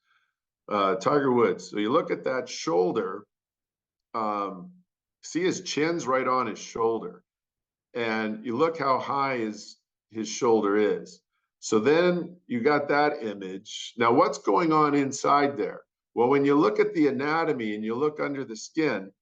Tiger Woods. So you look at that shoulder, see his chin's right on his shoulder. And you look how high his shoulder is. So then you got that image. Now what's going on inside there? Well, when you look at the anatomy and you look under the skin,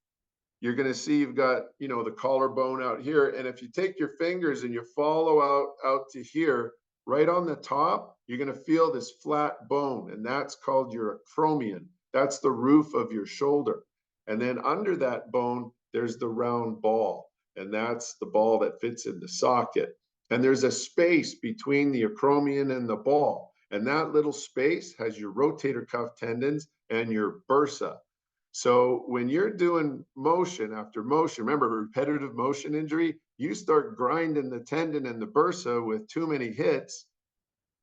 you're going to see you've got, the collarbone out here. And if you take your fingers and you follow out to here, right on the top, you're going to feel this flat bone. And that's called your acromion. That's the roof of your shoulder. And then under that bone, there's the round ball. And that's the ball that fits in the socket. And there's a space between the acromion and the ball. And that little space has your rotator cuff tendons and your bursa. So when you're doing motion after motion, remember repetitive motion injury, you start grinding the tendon and the bursa with too many hits,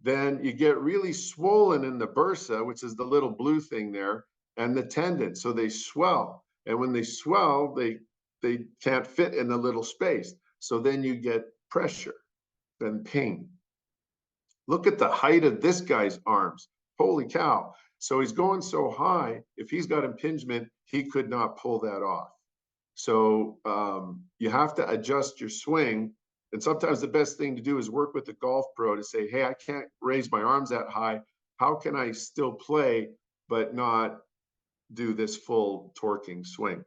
then you get really swollen in the bursa, which is the little blue thing there, and the tendon. So they swell. And when they swell, they can't fit in the little space. So then you get pressure and pain. Look at the height of this guy's arms. Holy cow. So he's going so high, if he's got impingement, he could not pull that off. So you have to adjust your swing. And sometimes the best thing to do is work with the golf pro to say, hey, I can't raise my arms that high. How can I still play, but not do this full torquing swing.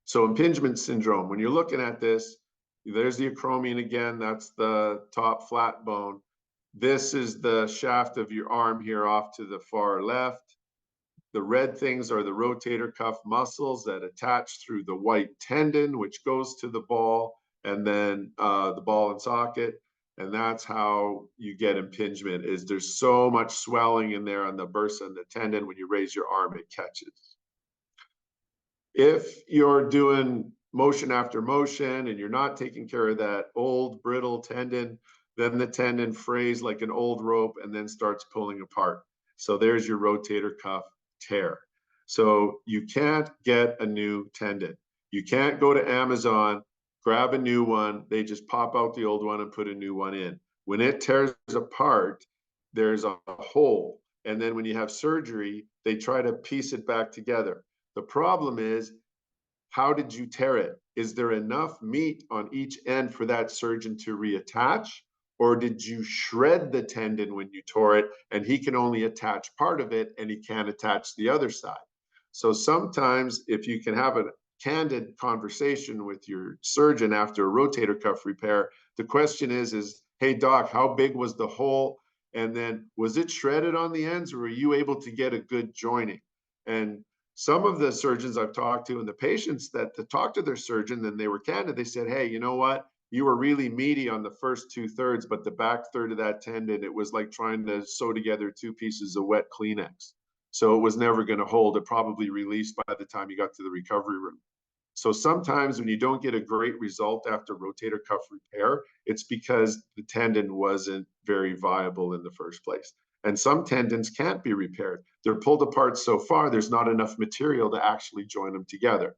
So impingement syndrome, when you're looking at this, there's the acromion again, that's the top flat bone. This is the shaft of your arm here off to the far left. The red things are the rotator cuff muscles that attach through the white tendon, which goes to the ball, and then the ball and socket. And that's how you get impingement, is there's so much swelling in there on the bursa and the tendon. When you raise your arm, it catches. If you're doing motion after motion and you're not taking care of that old brittle tendon, then the tendon frays like an old rope and then starts pulling apart. So there's your rotator cuff tear. So you can't get a new tendon. You can't go to Amazon, grab a new one. They just pop out the old one and put a new one in. When it tears apart, there's a hole. And then when you have surgery, they try to piece it back together. The problem is, how did you tear it? Is there enough meat on each end for that surgeon to reattach? Or did you shred the tendon when you tore it and he can only attach part of it and he can't attach the other side? So sometimes if you can have a candid conversation with your surgeon after a rotator cuff repair, the question is, hey doc, how big was the hole? And then was it shredded on the ends, or were you able to get a good joining? And some of the surgeons I've talked to and the patients that talked to their surgeon, and they were candid, they said, hey, you know what? You were really meaty on the first 2/3, but the back third of that tendon, it was like trying to sew together two pieces of wet Kleenex. So it was never going to hold. It probably released by the time you got to the recovery room. So sometimes when you don't get a great result after rotator cuff repair, it's because the tendon wasn't very viable in the first place. And some tendons can't be repaired. They're pulled apart so far, there's not enough material to actually join them together.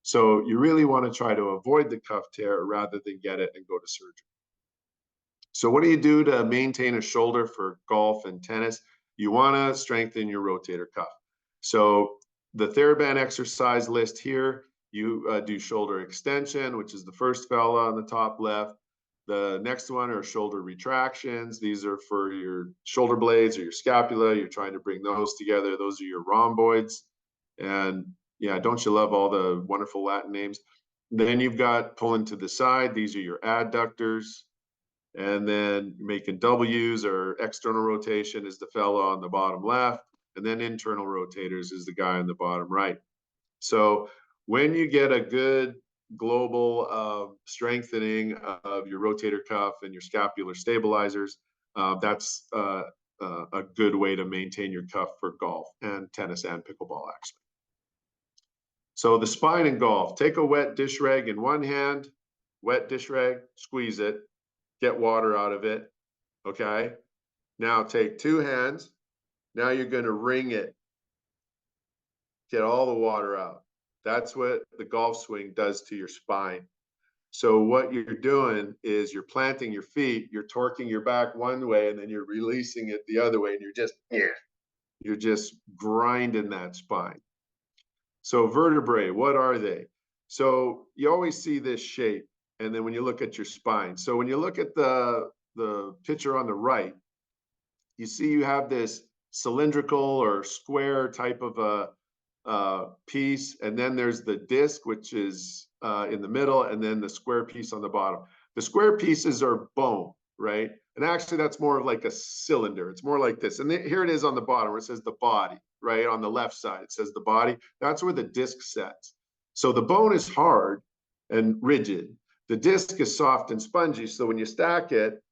So you really want to try to avoid the cuff tear rather than get it and go to surgery. So what do you do to maintain a shoulder for golf and tennis? You want to strengthen your rotator cuff. So the TheraBand exercise list here, you do shoulder extension, which is the first fella on the top left. The next one are shoulder retractions. These are for your shoulder blades or your scapula. You're trying to bring those together. Those are your rhomboids. And yeah, don't you love all the wonderful Latin names? Then you've got pulling to the side. These are your adductors. And then making W's, or external rotation, is the fellow on the bottom left. And then internal rotators is the guy on the bottom right. So when you get a good global strengthening of your rotator cuff and your scapular stabilizers, that's a good way to maintain your cuff for golf and tennis and pickleball, actually. So the spine in golf, take a wet dish rag in one hand, wet dish rag, squeeze it, get water out of it, okay? Now take two hands. Now you're going to wring it, get all the water out. That's what the golf swing does to your spine. So what you're doing is you're planting your feet, you're torquing your back one way, and then you're releasing it the other way, and you're just grinding that spine. So vertebrae, what are they? So you always see this shape, and then when you look at your spine. So when you look at the picture on the right, you see you have this cylindrical or square type of a piece, and then there's the disc, which is in the middle, and then the square piece on the bottom. The square pieces are bone, right? And actually that's more of like a cylinder. It's more like this. And here it is on the bottom where it says the body, right? On the left side, it says the body. That's where the disc sets. So the bone is hard and rigid. The disc is soft and spongy. So when you stack it,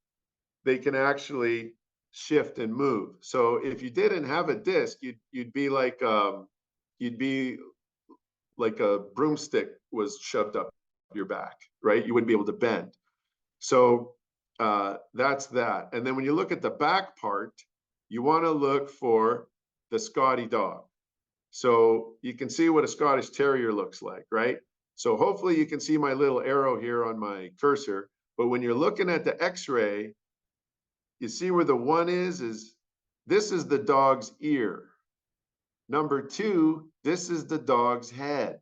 they can actually shift and move. So if you didn't have a disc, you'd be like a broomstick was shoved up your back, right? You wouldn't be able to bend. So that's that. And then when you look at the back part, you want to look for the Scotty dog. So you can see what a Scottish Terrier looks like, right? So hopefully you can see my little arrow here on my cursor. But when you're looking at the X-ray, you see where the one is this is the dog's ear. Number two, this is the dog's head,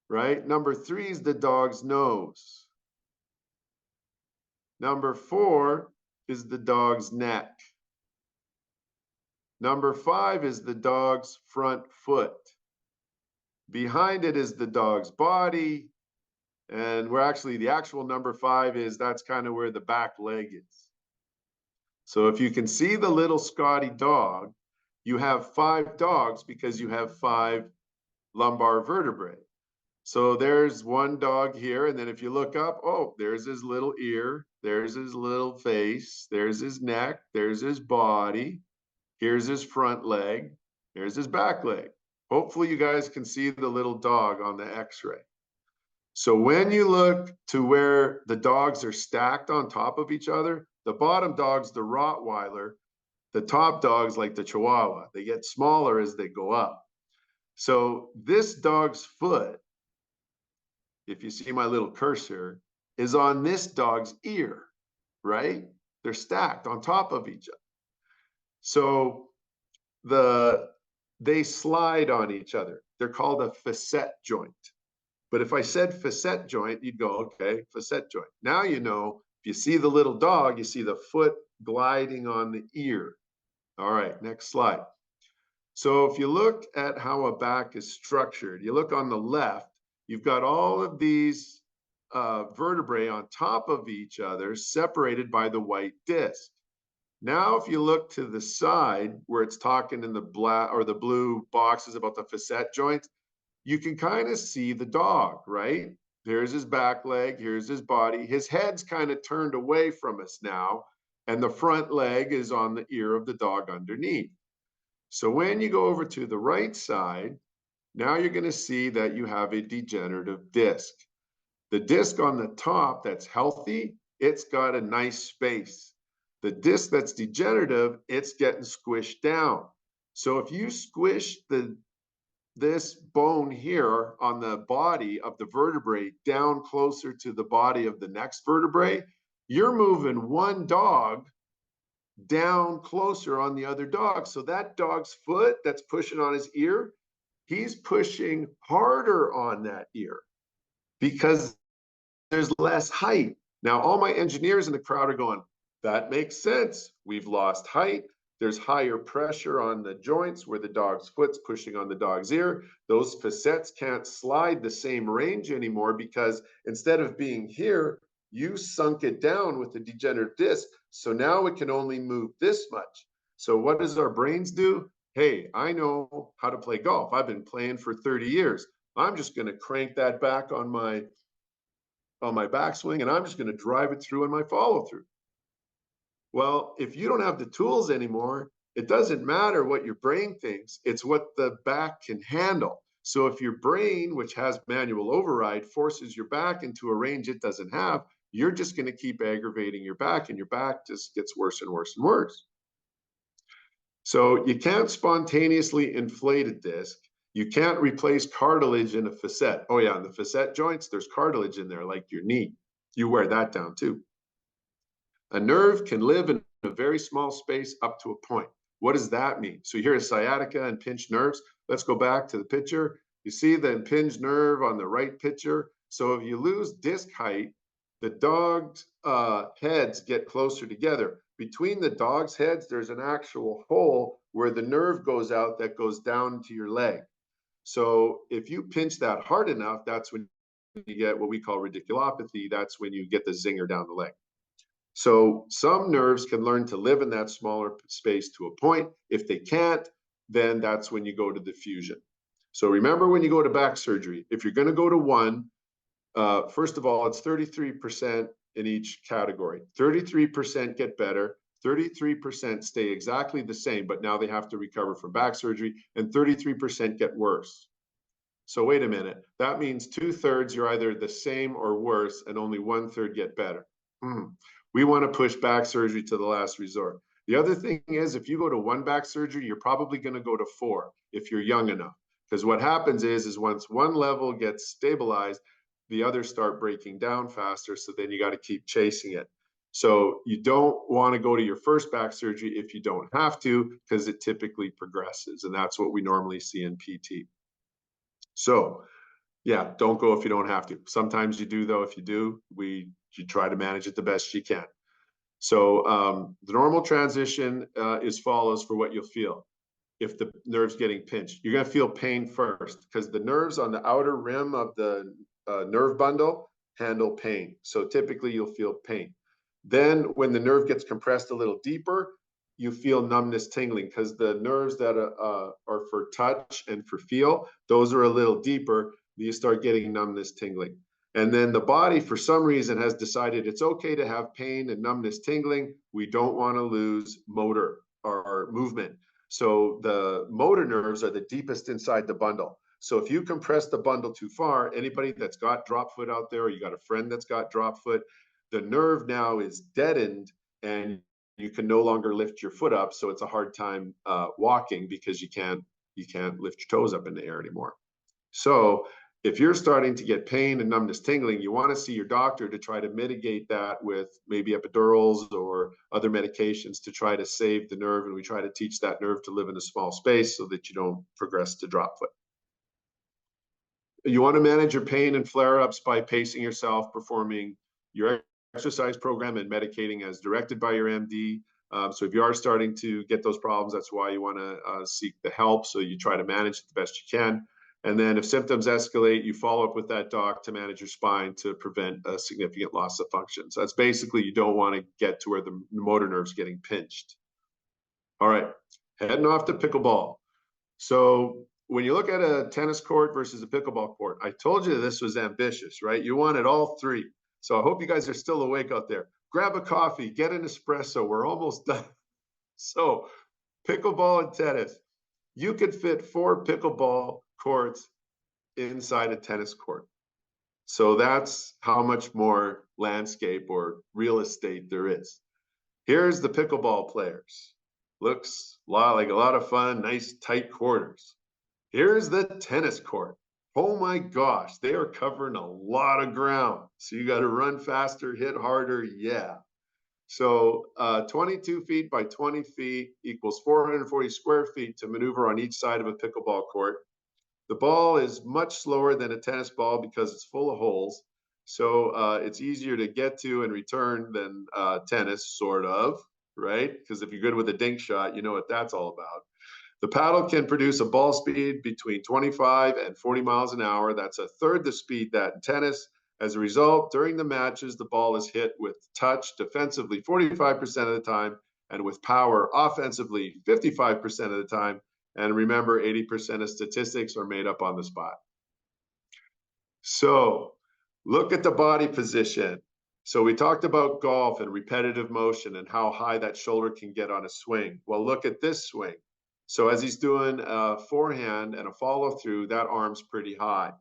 right? Number three is the dog's nose. Number four is the dog's neck. Number 5 is the dog's front foot. Behind it is the dog's body. And we're actually, the actual number 5 is, that's kind of where the back leg is. So if you can see the little Scotty dog, you have 5 dogs because you have 5 lumbar vertebrae. So there's one dog here, and then if you look up, oh, there's his little ear, there's his little face, there's his neck, there's his body, here's his front leg, here's his back leg. Hopefully you guys can see the little dog on the x-ray. So when you look to where the dogs are stacked on top of each other, the bottom dog's the Rottweiler, the top dog's like the Chihuahua. They get smaller as they go up. So this dog's foot, if you see my little cursor, is on this dog's ear, right? They're stacked on top of each other. So they slide on each other. They're called a facet joint. But if I said facet joint, you'd go, okay, facet joint. Now you know, if you see the little dog, you see the foot gliding on the ear. All right, next slide. So if you look at how a back is structured, you look on the left, you've got all of these vertebrae on top of each other, separated by the white disc. Now, if you look to the side where it's talking in the black or the blue boxes about the facet joints, you can kind of see the dog, right? Here's his back leg, here's his body. His head's kind of turned away from us now, and the front leg is on the ear of the dog underneath. So when you go over to the right side, now you're going to see that you have a degenerative disc. The disc on the top that's healthy, it's got a nice space. The disc that's degenerative, it's getting squished down. So if you squish this bone here on the body of the vertebrae down closer to the body of the next vertebrae, you're moving one dog down closer on the other dog. So that dog's foot that's pushing on his ear, he's pushing harder on that ear because there's less height. Now, all my engineers in the crowd are going, that makes sense. We've lost height. There's higher pressure on the joints where the dog's foot's pushing on the dog's ear. Those facets can't slide the same range anymore because instead of being here, you sunk it down with the degenerative disc. So now it can only move this much. So what does our brains do? Hey, I know how to play golf. I've been playing for 30 years. I'm just going to crank that back on my backswing, and I'm just going to drive it through in my follow through. Well, if you don't have the tools anymore, it doesn't matter what your brain thinks. It's what the back can handle. So if your brain, which has manual override, forces your back into a range it doesn't have, you're just going to keep aggravating your back, and your back just gets worse and worse and worse. So you can't spontaneously inflate a disc. You can't replace cartilage in a facet. Oh yeah, in the facet joints, there's cartilage in there, like your knee. You wear that down too. A nerve can live in a very small space up to a point. What does that mean? So you hear a sciatica and pinched nerves. Let's go back to the picture. You see the impinged nerve on the right picture. So if you lose disc height, the dog's heads get closer together. Between the dog's heads, there's an actual hole where the nerve goes out that goes down to your leg. So if you pinch that hard enough, that's when you get what we call radiculopathy. That's when you get the zinger down the leg. So some nerves can learn to live in that smaller space to a point. If they can't, then that's when you go to the fusion. So remember, when you go to back surgery, if you're going to go to one, first of all, it's 33% in each category. 33% get better, 33% stay exactly the same, but now they have to recover from back surgery, and 33% get worse. So wait a minute, that means 2/3 you're either the same or worse, and only 1/3 get better. We want to push back surgery to the last resort. The other thing is, if you go to one back surgery, you're probably going to go to 4 if you're young enough. Because what happens is once one level gets stabilized, the others start breaking down faster. So then you got to keep chasing it. So you don't want to go to your first back surgery if you don't have to, because it typically progresses. And that's what we normally see in PT. So yeah, don't go if you don't have to. Sometimes you do, though. If you do, you try to manage it the best you can. So the normal transition is follows for what you'll feel. if the nerve's getting pinched. You're going to feel pain first because the nerves on the outer rim of the nerve bundle handle pain. So typically you'll feel pain. Then when the nerve gets compressed a little deeper, you feel numbness, tingling, because the nerves that are for touch and for feel, those are a little deeper. You start getting numbness, tingling. And then the body, for some reason, has decided it's okay to have pain and numbness, tingling. We don't want to lose motor or movement. So the motor nerves are the deepest inside the bundle. So if you compress the bundle too far, anybody that's got drop foot out there, or you got a friend that's got drop foot, the nerve now is deadened and you can no longer lift your foot up. So it's a hard time walking because you can't lift your toes up in the air anymore. So if you're starting to get pain and numbness, tingling, you want to see your doctor to try to mitigate that with maybe epidurals or other medications to try to save the nerve. And we try to teach that nerve to live in a small space so that you don't progress to drop foot. You want to manage your pain and flare-ups by pacing yourself, performing your exercise program and medicating as directed by your MD. So if you are starting to get those problems, that's why you want to seek the help. So you try to manage it the best you can. And then if symptoms escalate, you follow up with that doc to manage your spine to prevent a significant loss of function. So that's basically, you don't want to get to where the motor nerve's getting pinched. All right, heading off to pickleball. So when you look at a tennis court versus a pickleball court, I told you this was ambitious, right? You wanted all three. So I hope you guys are still awake out there. Grab a coffee, get an espresso. We're almost done. So pickleball and tennis. You could fit 4 pickleball courts inside a tennis court. So that's how much more landscape or real estate there is. Here's the pickleball players. Looks like a lot of fun, nice tight quarters. Here's the tennis court. Oh my gosh, they are covering a lot of ground. So you got to run faster, hit harder. Yeah. So 22 feet by 20 feet equals 440 square feet to maneuver on each side of a pickleball court. The ball is much slower than a tennis ball because it's full of holes. So it's easier to get to and return than tennis, sort of, right? Because if you're good with a dink shot, you know what that's all about. The paddle can produce a ball speed between 25 and 40 miles an hour. That's a third the speed that in tennis. As a result, during the matches, the ball is hit with touch defensively 45% of the time and with power offensively 55% of the time. And remember, 80% of statistics are made up on the spot. So look at the body position. So we talked about golf and repetitive motion and how high that shoulder can get on a swing. Well, look at this swing. So as he's doing a forehand and a follow through, that arm's pretty high.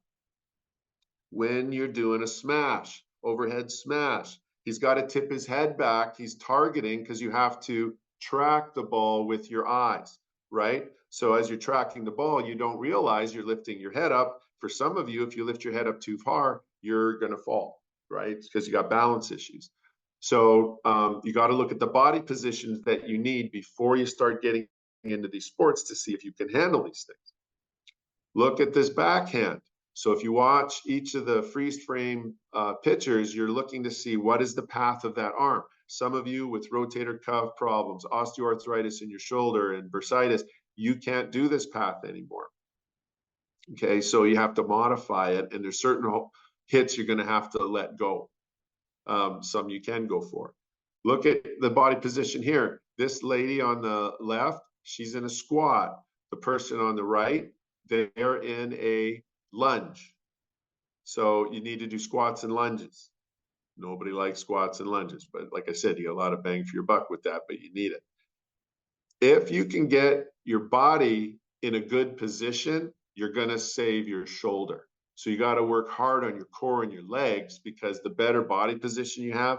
When you're doing a smash, overhead smash, he's got to tip his head back. He's targeting because you have to track the ball with your eyes, right? So as you're tracking the ball, you don't realize you're lifting your head up. For some of you, if you lift your head up too far, you're going to fall, right? Because you got balance issues. So you got to look at the body positions that you need before you start getting into these sports to see if you can handle these things. Look at this backhand. So if you watch each of the freeze frame pictures, you're looking to see what is the path of that arm. Some of you with rotator cuff problems, osteoarthritis in your shoulder and bursitis, you can't do this path anymore. Okay, so you have to modify it, and there's certain hits you're going to have to let go. Some you can go for. Look at the body position here. This lady on the left, she's in a squat. The person on the right, they're in a lunge. So you need to do squats and lunges. Nobody likes squats and lunges, but like I said, you get a lot of bang for your buck with that, but you need it. If you can get your body in a good position, you're going to save your shoulder. So you got to work hard on your core and your legs, because the better body position you have,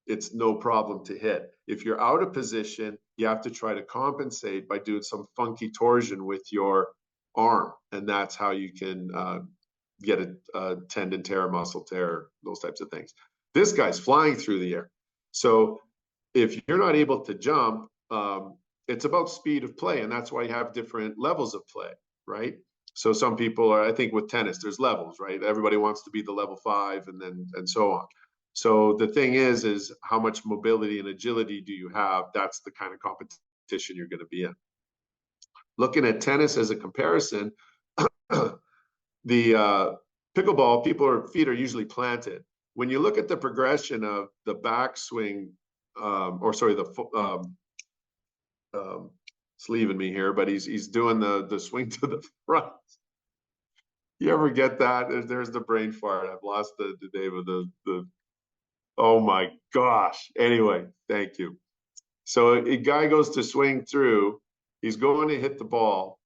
it's no problem to hit. If you're out of position, you have to try to compensate by doing some funky torsion with your arm. And that's how you can get a tendon tear, muscle tear, those types of things. This guy's flying through the air. So if you're not able to jump, it's about speed of play. And that's why you have different levels of play, right? So some people are, I think with tennis, there's levels, right? Everybody wants to be the level 5 and so on. So the thing is how much mobility and agility do you have? That's the kind of competition you're going to be in. Looking at tennis as a comparison, the pickleball, feet are usually planted. When you look at the progression of the backswing, or sorry, it's leaving me here, but he's doing the swing to the front. You ever get that? There's the brain fart. I've lost the name of the. Oh my gosh. Anyway, thank you. So a guy goes to swing through. He's going to hit the ball.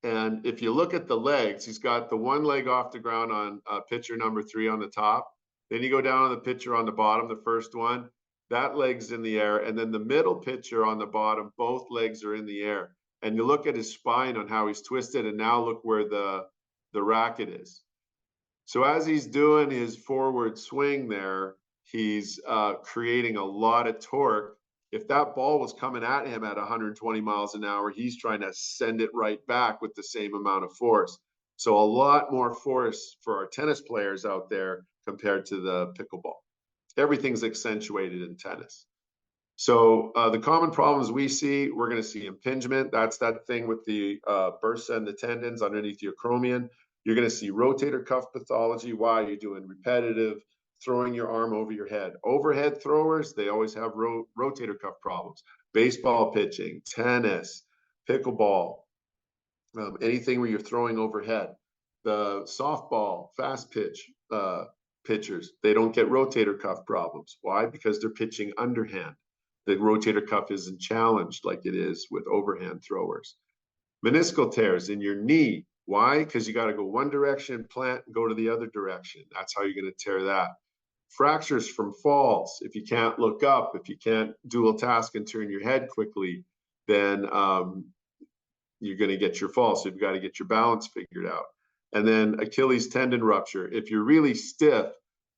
And if you look at the legs, he's got the one leg off the ground on pitcher number 3 on the top. Then you go down on the pitcher on the bottom, the first one, that leg's in the air. And then the middle pitcher on the bottom, both legs are in the air. And you look at his spine on how he's twisted, and now look where the racket is. So as he's doing his forward swing there, he's creating a lot of torque. If that ball was coming at him at 120 miles an hour, he's trying to send it right back with the same amount of force. So a lot more force for our tennis players out there compared to the pickleball. Everything's accentuated in tennis. So the common problems we see, we're going to see impingement. That's that thing with the bursa and the tendons underneath your acromion. You're going to see rotator cuff pathology. Why? You're doing repetitive throwing your arm over your head. Overhead throwers, they always have rotator cuff problems. Baseball pitching, tennis, pickleball, anything where you're throwing overhead. The softball, fast pitch pitchers, they don't get rotator cuff problems. Why? Because they're pitching underhand. The rotator cuff isn't challenged like it is with overhand throwers. Meniscal tears in your knee. Why? Because you got to go one direction, plant, and go to the other direction. That's how you're going to tear that. Fractures from falls. If you can't look up, if you can't dual task and turn your head quickly, then you're going to get your fall. So you've got to get your balance figured out. And then Achilles tendon rupture. If you're really stiff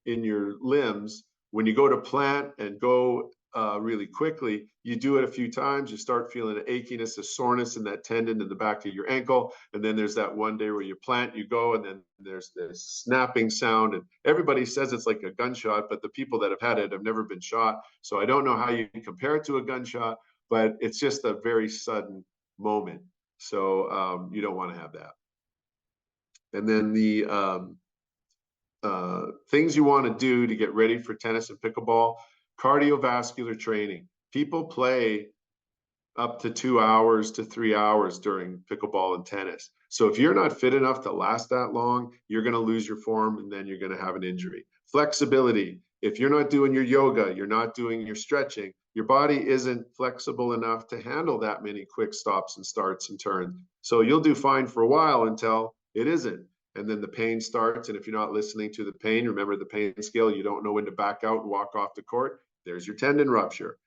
in your limbs, when you go to plant and go really quickly, you do it a few times, you start feeling an achiness, a soreness in that tendon in the back of your ankle. And then there's that one day where you plant, you go, and then there's this snapping sound. And everybody says it's like a gunshot, but the people that have had it have never been shot. So I don't know how you can compare it to a gunshot, but it's just a very sudden moment. So you don't want to have that. And then the things you want to do to get ready for tennis and pickleball: cardiovascular training. People play up to 2 hours to 3 hours during pickleball and tennis. So if you're not fit enough to last that long, you're going to lose your form, and then you're going to have an injury. Flexibility. If you're not doing your yoga, you're not doing your stretching, your body isn't flexible enough to handle that many quick stops and starts and turns. So you'll do fine for a while until it isn't. And then the pain starts. And if you're not listening to the pain, remember the pain scale, you don't know when to back out and walk off the court, there's your tendon rupture.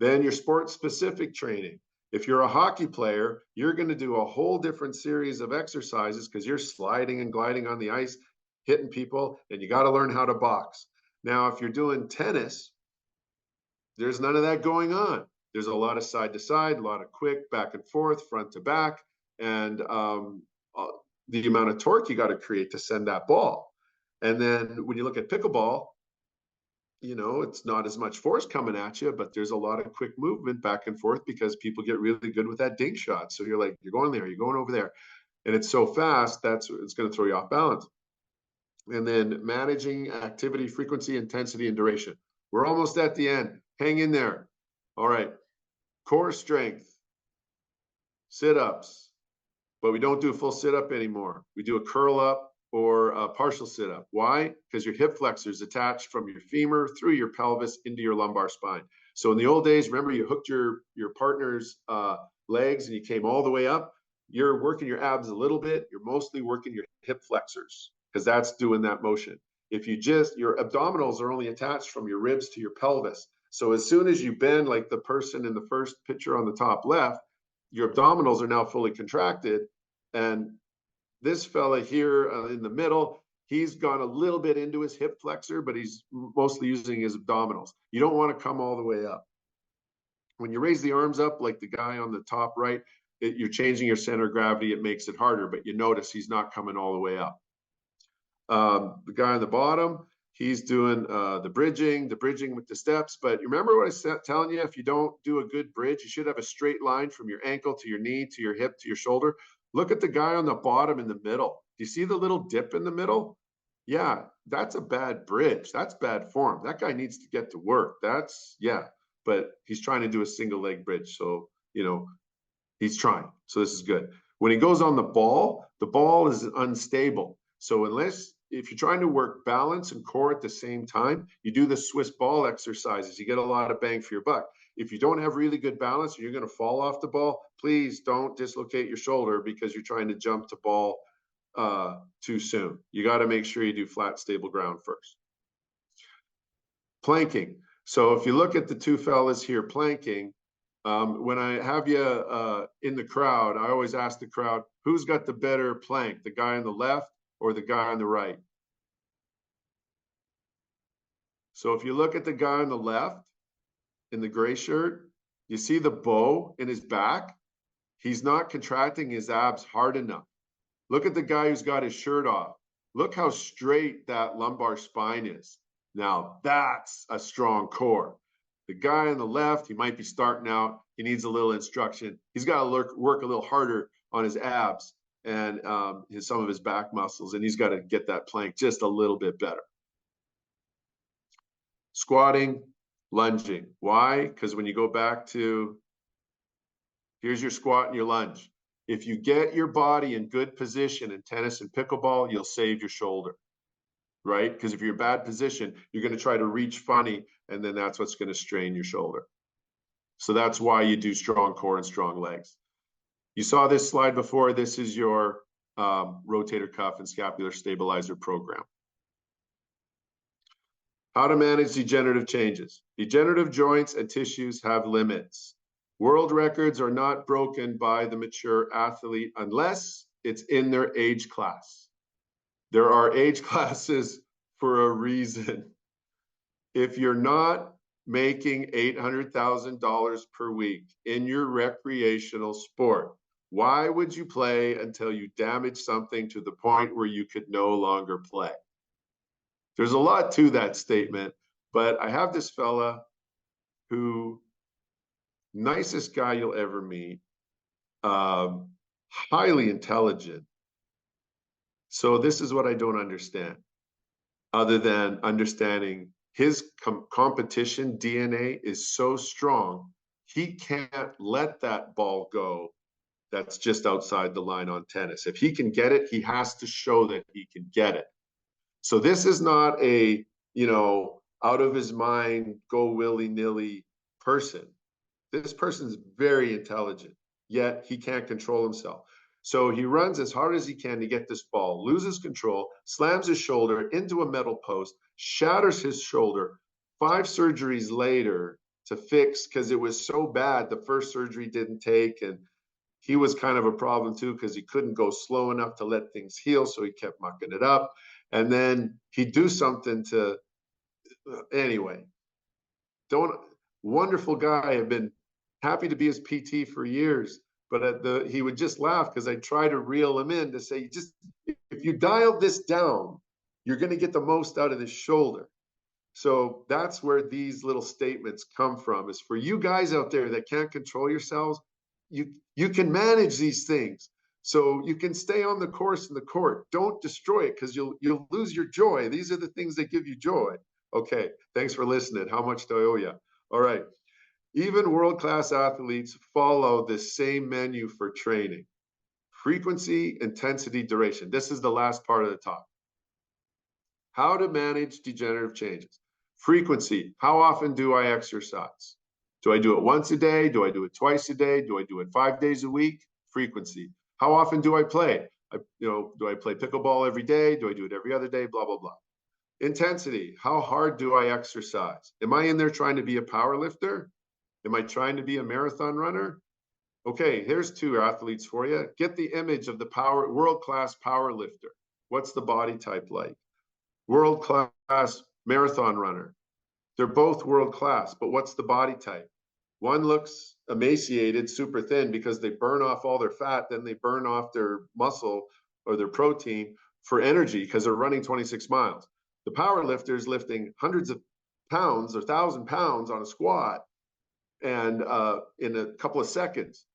Then your sport-specific training. If you're a hockey player, you're going to do a whole different series of exercises because you're sliding and gliding on the ice, hitting people, and you got to learn how to box. Now, if you're doing tennis, there's none of that going on. There's a lot of side to side, a lot of quick back and forth, front to back, and the amount of torque you got to create to send that ball. And then when you look at pickleball, you know, it's not as much force coming at you, but there's a lot of quick movement back and forth because people get really good with that dink shot. So you're like, you're going there, you're going over there. And it's so fast, it's going to throw you off balance. And then managing activity, frequency, intensity, and duration. We're almost at the end. Hang in there. All right. Core strength, sit-ups, but we don't do a full sit-up anymore. We do a curl up or a partial sit-up. Why? Because your hip flexor is attached from your femur through your pelvis into your lumbar spine. So in the old days, remember you hooked your partner's legs and you came all the way up. You're working your abs a little bit. You're mostly working your hip flexors because that's doing that motion. If you your abdominals are only attached from your ribs to your pelvis. So as soon as you bend, like the person in the first picture on the top left, your abdominals are now fully contracted. And this fella here in the middle, he's gone a little bit into his hip flexor, but he's mostly using his abdominals. You don't want to come all the way up. When you raise the arms up, like the guy on the top right, you're changing your center of gravity. It makes it harder, but you notice he's not coming all the way up. The guy on the bottom, He's doing the bridging with the steps. But you remember what I was telling you? If you don't do a good bridge, you should have a straight line from your ankle to your knee, to your hip, to your shoulder. Look at the guy on the bottom in the middle. Do you see the little dip in the middle? Yeah, that's a bad bridge. That's bad form. That guy needs to get to work. Yeah, but he's trying to do a single leg bridge. So, he's trying. So this is good. When he goes on the ball is unstable. So if you're trying to work balance and core at the same time, you do the Swiss ball exercises. You get a lot of bang for your buck. If you don't have really good balance, you're going to fall off the ball. Please don't dislocate your shoulder because you're trying to jump to ball too soon. You got to make sure you do flat, stable ground first. Planking. So if you look at the two fellas here planking, when I have you in the crowd, I always ask the crowd, who's got the better plank, the guy on the left or the guy on the right? So if you look at the guy on the left in the gray shirt, you see the bow in his back? He's not contracting his abs hard enough. Look at the guy who's got his shirt off. Look how straight that lumbar spine is. Now that's a strong core. The guy on the left, he might be starting out. He needs a little instruction. He's got to work a little harder on his abs and some of his back muscles, and he's got to get that plank just a little bit better. Squatting, lunging. Why? Because when you go back to, here's your squat and your lunge. If you get your body in good position in tennis and pickleball, you'll save your shoulder, right? Because if you're in bad position, you're going to try to reach funny, and then that's what's going to strain your shoulder. So that's why you do strong core and strong legs. You saw this slide before. This is your rotator cuff and scapular stabilizer program. How to manage degenerative changes. Degenerative joints and tissues have limits. World records are not broken by the mature athlete unless it's in their age class. There are age classes for a reason. If you're not making $800,000 per week in your recreational sport, why would you play until you damage something to the point where you could no longer play? There's a lot to that statement, but I have this fella who, nicest guy you'll ever meet, highly intelligent. So this is what I don't understand, other than understanding his competition DNA is so strong, he can't let that ball go that's just outside the line on tennis. If he can get it, he has to show that he can get it. So this is not a, out of his mind, go willy-nilly person. This person's very intelligent, yet he can't control himself. So he runs as hard as he can to get this ball, loses control, slams his shoulder into a metal post, shatters his shoulder. 5 surgeries later to fix, because it was so bad, the first surgery didn't take, and he was kind of a problem too because he couldn't go slow enough to let things heal, so he kept mucking it up. And then he'd do something to, anyway, wonderful guy. I've been happy to be his PT for years, but he would just laugh because I'd try to reel him in to say, if you dial this down, you're going to get the most out of this shoulder. So that's where these little statements come from, is for you guys out there that can't control yourselves, you can manage these things. So you can stay on the course in the court. Don't destroy it because you'll lose your joy. These are the things that give you joy. Okay, thanks for listening. How much do I owe you? All right. Even world-class athletes follow the same menu for training. Frequency, intensity, duration. This is the last part of the talk. How to manage degenerative changes. Frequency. How often do I exercise? Do I do it once a day? Do I do it twice a day? Do I do it 5 days a week? Frequency. How often do I play? Do I play pickleball every day? Do I do it every other day? Blah, blah, blah. Intensity. How hard do I exercise? Am I in there trying to be a power lifter? Am I trying to be a marathon runner? Okay, here's 2 athletes for you. Get the image of the world-class power lifter. What's the body type like? World-class marathon runner. They're both world-class, but what's the body type? One looks emaciated, super thin, because they burn off all their fat, then they burn off their muscle or their protein for energy because they're running 26 miles. The power lifter is lifting hundreds of pounds or 1,000 pounds on a squat and in a couple of seconds.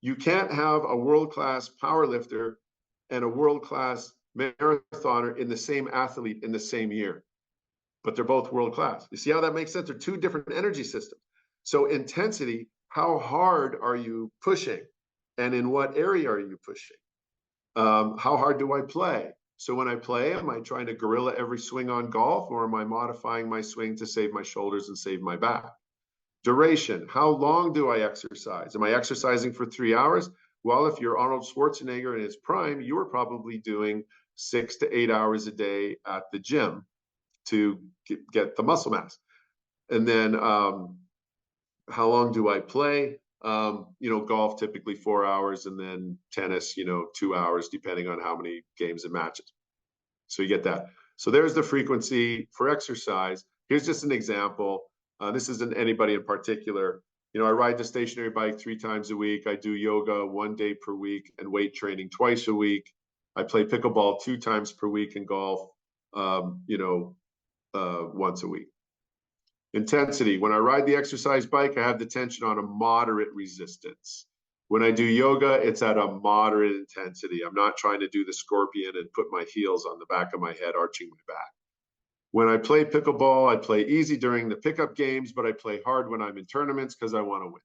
You can't have a world-class power lifter and a world-class marathoner in the same athlete in the same year, but they're both world-class. You see how that makes sense? They're two different energy systems. So intensity, how hard are you pushing? And in what area are you pushing? How hard do I play? So when I play, am I trying to gorilla every swing on golf, or am I modifying my swing to save my shoulders and save my back? Duration, how long do I exercise? Am I exercising for 3 hours? Well, if you're Arnold Schwarzenegger in his prime, you were probably doing 6 to 8 hours a day at the gym to get the muscle mass. And then how long do I play? Golf typically 4 hours, and then tennis, 2 hours, depending on how many games and matches. So you get that. So there's the frequency for exercise. Here's just an example. This isn't anybody in particular. I ride the stationary bike 3 times a week. I do yoga 1 day per week and weight training twice a week. I play pickleball 2 times per week and golf, once a week. Intensity. When I ride the exercise bike, I have the tension on a moderate resistance. When I do yoga, it's at a moderate intensity. I'm not trying to do the scorpion and put my heels on the back of my head, arching my back. When I play pickleball, I play easy during the pickup games, but I play hard when I'm in tournaments because I want to win.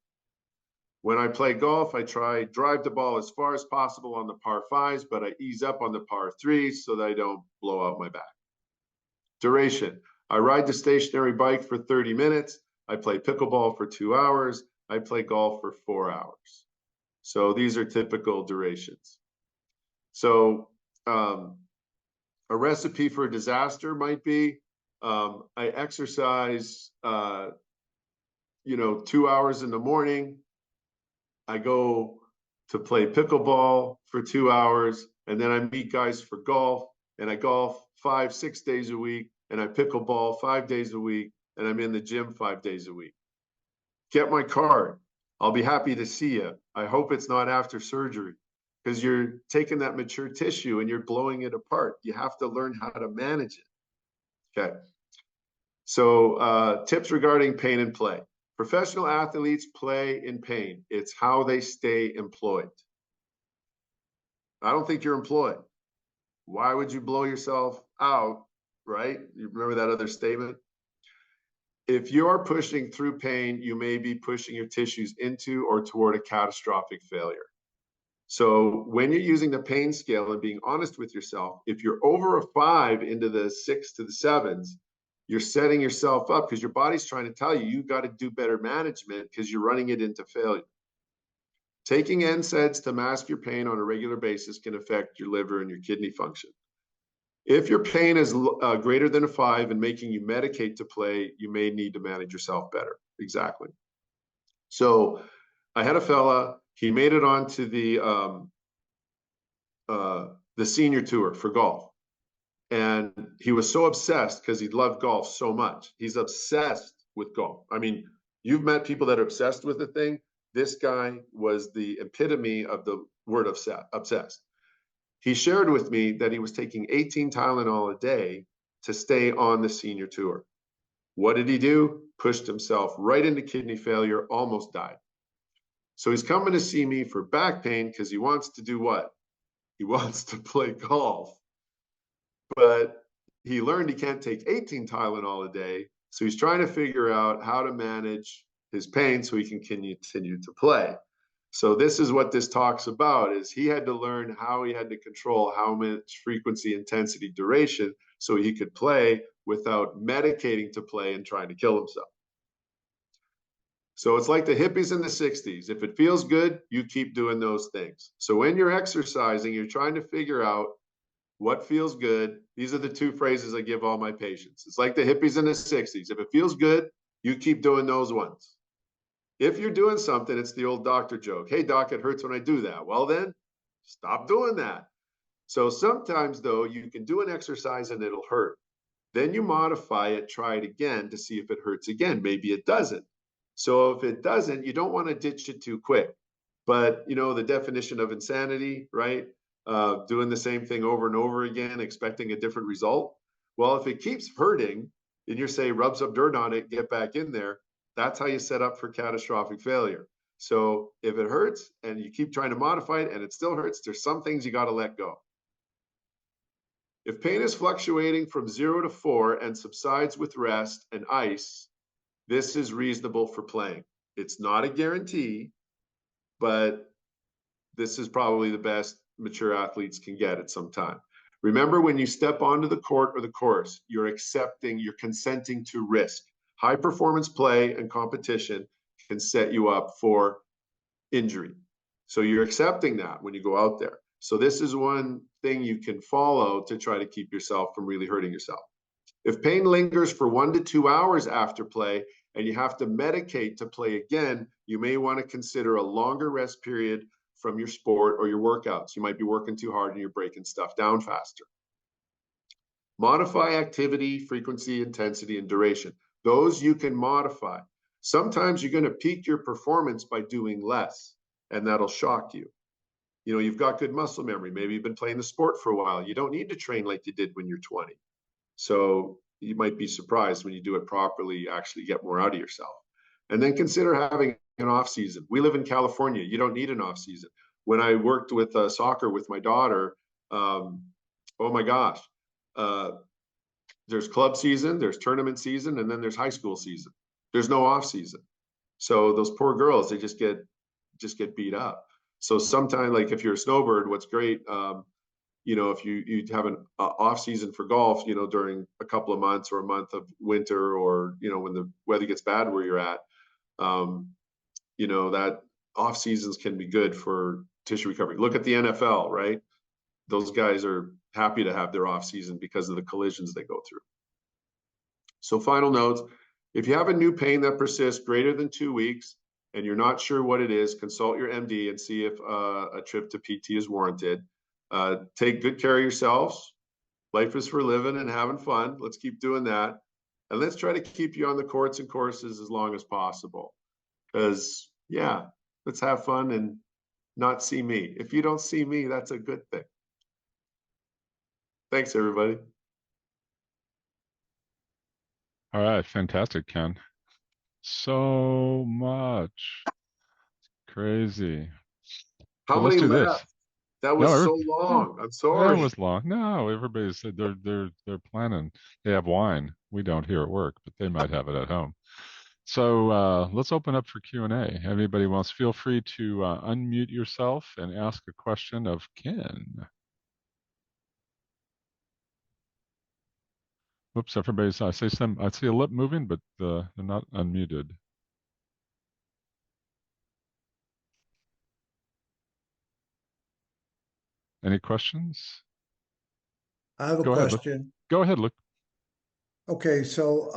When I play golf, I drive the ball as far as possible on the par 5s, but I ease up on the par 3s so that I don't blow out my back. Duration. I ride the stationary bike for 30 minutes. I play pickleball for 2 hours. I play golf for 4 hours. So these are typical durations. So a recipe for a disaster might be, I exercise, 2 hours in the morning. I go to play pickleball for 2 hours, and then I meet guys for golf, and I golf 5-6 days a week, and I pickleball 5 days a week, and I'm in the gym 5 days a week. Get my card. I'll be happy to see you. I hope it's not after surgery, because you're taking that mature tissue and you're blowing it apart. You have to learn how to manage it. Okay. So tips regarding pain and play. Professional athletes play in pain. It's how they stay employed. I don't think you're employed. Why would you blow yourself out, right? You remember that other statement? If you're pushing through pain, you may be pushing your tissues into or toward a catastrophic failure. So when you're using the pain scale and being honest with yourself, if you're over a 5 into the 6 to the 7s, you're setting yourself up because your body's trying to tell you got to do better management because you're running it into failure. Taking NSAIDs to mask your pain on a regular basis can affect your liver and your kidney function. If your pain is greater than a 5 and making you medicate to play, you may need to manage yourself better. Exactly. So I had a fella, he made it onto the senior tour for golf. And he was so obsessed because he loved golf so much. He's obsessed with golf. I mean, you've met people that are obsessed with a thing. This guy was the epitome of the word obsessed. He shared with me that he was taking 18 Tylenol a day to stay on the senior tour. What did he do? Pushed himself right into kidney failure, almost died. So he's coming to see me for back pain because he wants to do what? He wants to play golf. But he learned he can't take 18 Tylenol a day. So he's trying to figure out how to manage his pain so he can continue to play. So this is what this talks about, is he had to learn how he had to control how much frequency, intensity, duration, so he could play without medicating to play and trying to kill himself. So it's like the hippies in the 60s. If it feels good, you keep doing those things. So when you're exercising, you're trying to figure out what feels good. These are the 2 phrases I give all my patients. It's like the hippies in the 60s. If it feels good, you keep doing those ones. If you're doing something, it's the old doctor joke. Hey, doc, it hurts when I do that. Well, then stop doing that. So sometimes, though, you can do an exercise and it'll hurt. Then you modify it, try it again to see if it hurts again. Maybe it doesn't. So if it doesn't, you don't want to ditch it too quick. But, the definition of insanity, right? Doing the same thing over and over again, expecting a different result. Well, if it keeps hurting, and you're saying rub some dirt on it, get back in there, that's how you set up for catastrophic failure. So if it hurts and you keep trying to modify it and it still hurts, there's some things you got to let go. If pain is fluctuating from 0 to 4 and subsides with rest and ice, this is reasonable for playing. It's not a guarantee, but this is probably the best mature athletes can get at some time. Remember, when you step onto the court or the course, you're consenting to risk. High performance play and competition can set you up for injury. So you're accepting that when you go out there. So this is one thing you can follow to try to keep yourself from really hurting yourself. If pain lingers for 1 to 2 hours after play and you have to medicate to play again, you may want to consider a longer rest period from your sport or your workouts. You might be working too hard and you're breaking stuff down faster. Modify activity, frequency, intensity, and duration. Those you can modify. Sometimes you're going to peak your performance by doing less, and that'll shock you. You know, you've got good muscle memory. Maybe you've been playing the sport for a while. You don't need to train like you did when you're 20. So you might be surprised when you do it properly, you actually get more out of yourself. And then consider having an off season. We live in California. You don't need an off season. When I worked with soccer with my daughter, oh my gosh, there's club season, there's tournament season, and then there's high school season. There's no off season. So those poor girls, they just get beat up. So sometimes, like if you're a snowbird, what's great, you know, if you have an off season for golf, you know, during a couple of months or a month of winter, or, you know, when the weather gets bad where you're at, you know, that off seasons can be good for tissue recovery. Look at the NFL, right? Those guys are happy to have their off season because of the collisions they go through. So final notes, if you have a new pain that persists greater than 2 weeks and you're not sure what it is, consult your MD and see if a trip to PT is warranted. Take good care of yourselves. Life is for living and having fun. Let's keep doing that. And let's try to keep you on the courts and courses as long as possible. Because, yeah, let's have fun and not see me. If you don't see me, that's a good thing. Thanks, everybody. All right, fantastic, Ken. So much. Crazy. How So let's many do this. left? That No, was so no, long. I'm that sorry. was long. No, everybody said they're planning. They have wine. We don't here at work, but they might have it at home. So let's open up for Q&A. Anybody wants, feel free to unmute yourself and ask a question of Ken. Whoops, everybody's, I see a lip moving, but they're not unmuted. Any questions? I have a Go ahead, Luke. question. Go ahead, Luke. Okay, so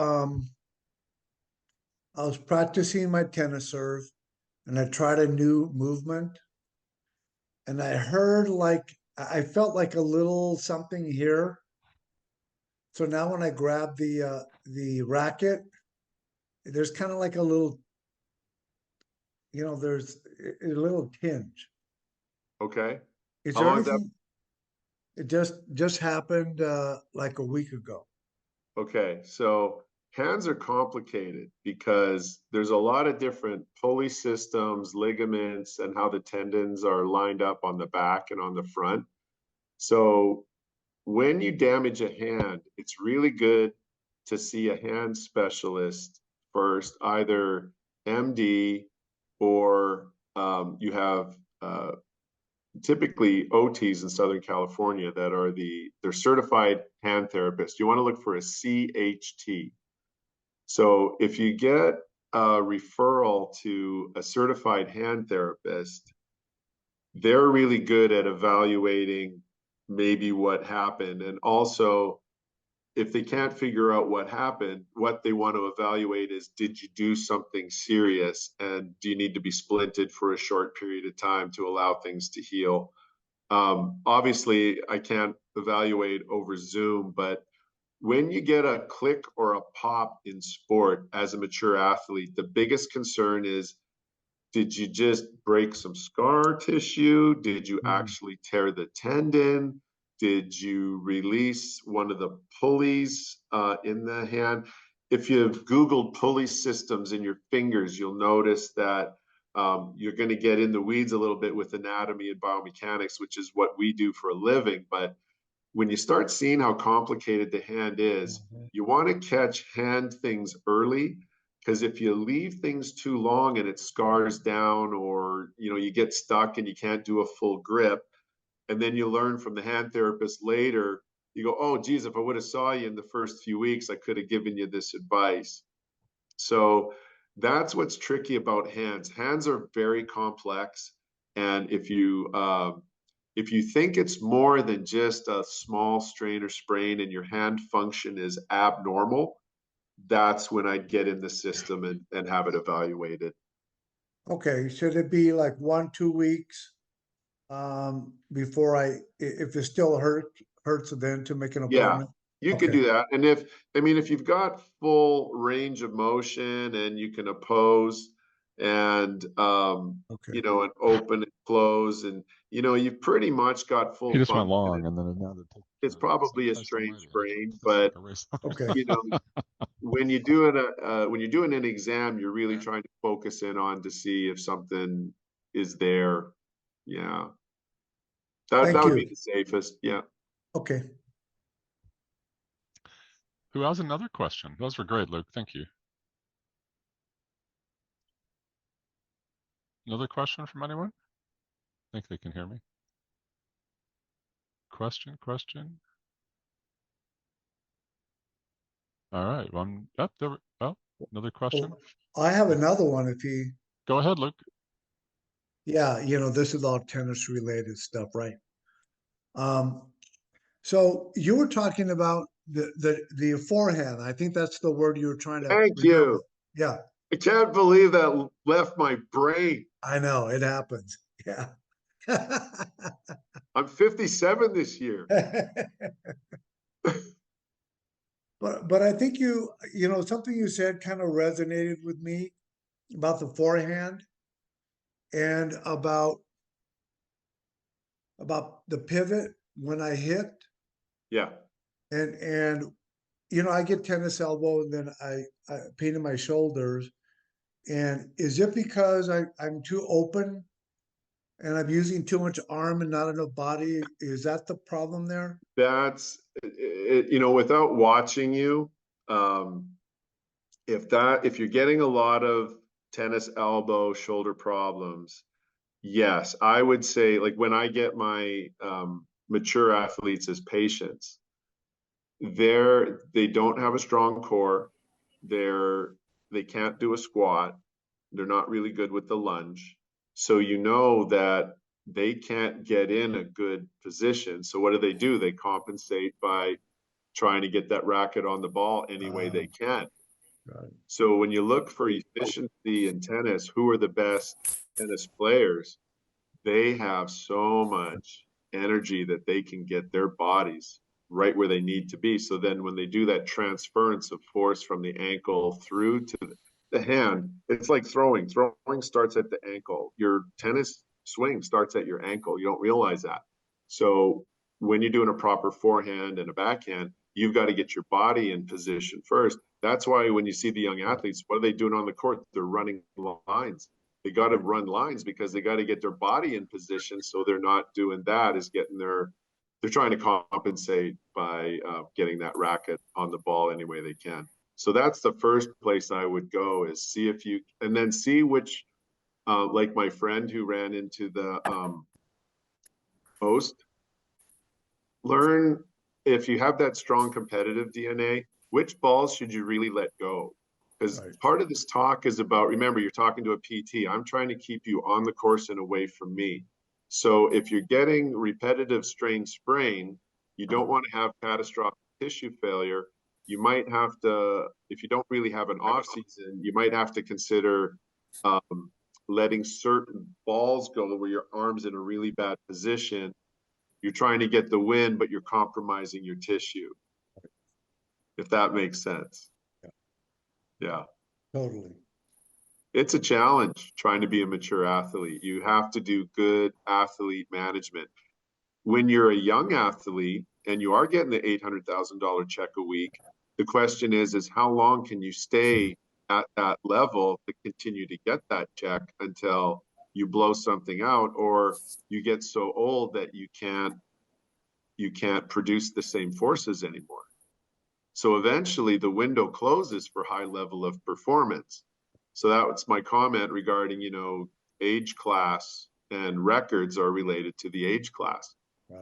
I was practicing my tennis serve and I tried a new movement and I heard like I felt like a little something here. So now when I grab the racket, there's kind of like a little, you know, there's a little tinge. Okay. Is How there long is that? anything? It just happened like a week ago. Okay. So hands are complicated because there's a lot of different pulley systems, ligaments, and how the tendons are lined up on the back and on the front. So when you damage a hand, it's really good to see a hand specialist first, either MD or you have typically OTs in Southern California that are they're certified hand therapists. You want to look for a CHT. So if you get a referral to a certified hand therapist, they're really good at evaluating maybe what happened. And also, if they can't figure out what happened, what they want to evaluate is, did you do something serious? And do you need to be splinted for a short period of time to allow things to heal? Obviously, I can't evaluate over Zoom, but when you get a click or a pop in sport as a mature athlete, the biggest concern is, did you just break some scar tissue? Did you actually tear the tendon? Did you release one of the pulleys in the hand? If you've Googled pulley systems in your fingers, you'll notice that you're going to get in the weeds a little bit with anatomy and biomechanics, which is what we do for a living. But when you start seeing how complicated the hand is, you want to catch hand things early, because if you leave things too long and it scars down, or you get stuck and you can't do a full grip, and then you learn from the hand therapist later, you go, oh geez, if I would have saw you in the first few weeks, I could have given you this advice. So that's what's tricky about hands. Hands are very complex, and if you think it's more than just a small strain or sprain and your hand function is abnormal, that's when I'd get in the system and have it evaluated. Okay, should it be like 1, 2 weeks before if it still hurts, then to make an Yeah, appointment? you could Okay, do that. And if you've got full range of motion and you can oppose and, okay. and open and close, and, you've pretty much got He full just went function, long, and then now to take it's it's like probably a Christ strange Almighty. I gotta sprain. get this like But, a race. Okay. when you do it, when you're doing an exam, you're really trying to focus in on to see if something is there. Yeah, that Thank would be you. the safest. Yeah. Okay. Who has another question? Those were great, Luke. Thank you. Another question from anyone? I think they can hear me. Question. All right, one up there. Oh, another question. I have another one if he, Go ahead, Luke. yeah, this is all tennis related stuff, right? Um, so you were talking about the forehand. I think that's the word you were trying to Thank remember. you. Yeah, I can't believe that left my brain. I know it happens. Yeah. I'm 57 this year. But I think something you said kind of resonated with me about the forehand and about the pivot when I hit, Yeah. and I get tennis elbow, and then I pain in my shoulders. And is it because I'm too open and I'm using too much arm and not enough body? Is that the problem there? That's it, without watching you, um, if you're getting a lot of tennis elbow, shoulder problems, yes, I would say, like, when I get my mature athletes as patients, they don't have a strong core. They can't do a squat. They're not really good with the lunge. So that they can't get in a good position. So what do? They compensate by trying to get that racket on the ball any way they can. Right. So when you look for efficiency in tennis, who are the best tennis players? They have so much energy that they can get their bodies right where they need to be. So then when they do that transference of force from the ankle through to the hand, it's like throwing. Throwing starts at the ankle. Your tennis swing starts at your ankle. You don't realize that. So when you're doing a proper forehand and a backhand, you've got to get your body in position first. That's why when you see the young athletes, what are they doing on the court? They're running lines. They got to run lines because they got to get their body in position. So they're not doing that, is they're trying to compensate by getting that racket on the ball any way they can. So that's the first place I would go, is see if you, and then see which, like my friend who ran into the post, learn, if you have that strong competitive DNA, which balls should you really let go? Because Right. part of this talk is about, remember, you're talking to a PT. I'm trying to keep you on the course and away from me. So if you're getting repetitive strain sprain, you don't want to have catastrophic tissue failure. You might have to, if you don't really have an off season, you might have to consider letting certain balls go where your arm's in a really bad position. You're trying to get the win, but you're compromising your tissue, if that makes sense. Yeah. Totally. It's a challenge trying to be a mature athlete. You have to do good athlete management. When you're a young athlete and you are getting the $800,000 check a week, the question is how long can you stay at that level to continue to get that check until you blow something out, or you get so old that you can't produce the same forces anymore. So eventually the window closes for high level of performance. So that's my comment regarding, age class and records are related to the age class.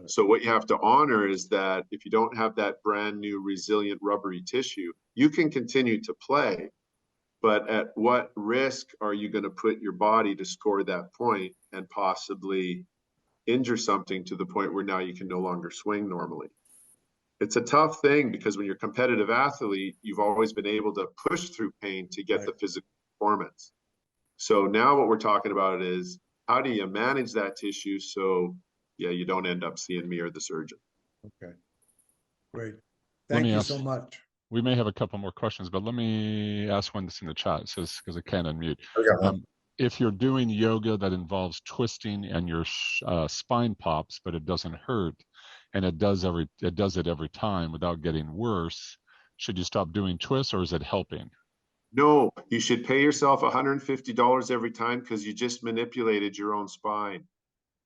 So what you have to honor is that if you don't have that brand new resilient rubbery tissue, you can continue to play, but at what risk are you going to put your body to score that point and possibly injure something to the point where now you can no longer swing normally? It's a tough thing because when you're a competitive athlete, you've always been able to push through pain to get the physical performance. So now what we're talking about is how do you manage that tissue so you don't end up seeing me or the surgeon. Okay, great. Let Thank me you ask, so much. we may have a couple more questions, but let me ask one that's in the chat. It says, because I can't unmute. Okay. If you're doing yoga that involves twisting and your spine pops, but it doesn't hurt, and it does it every time without getting worse, should you stop doing twists, or is it helping? No, you should pay yourself $150 every time because you just manipulated your own spine.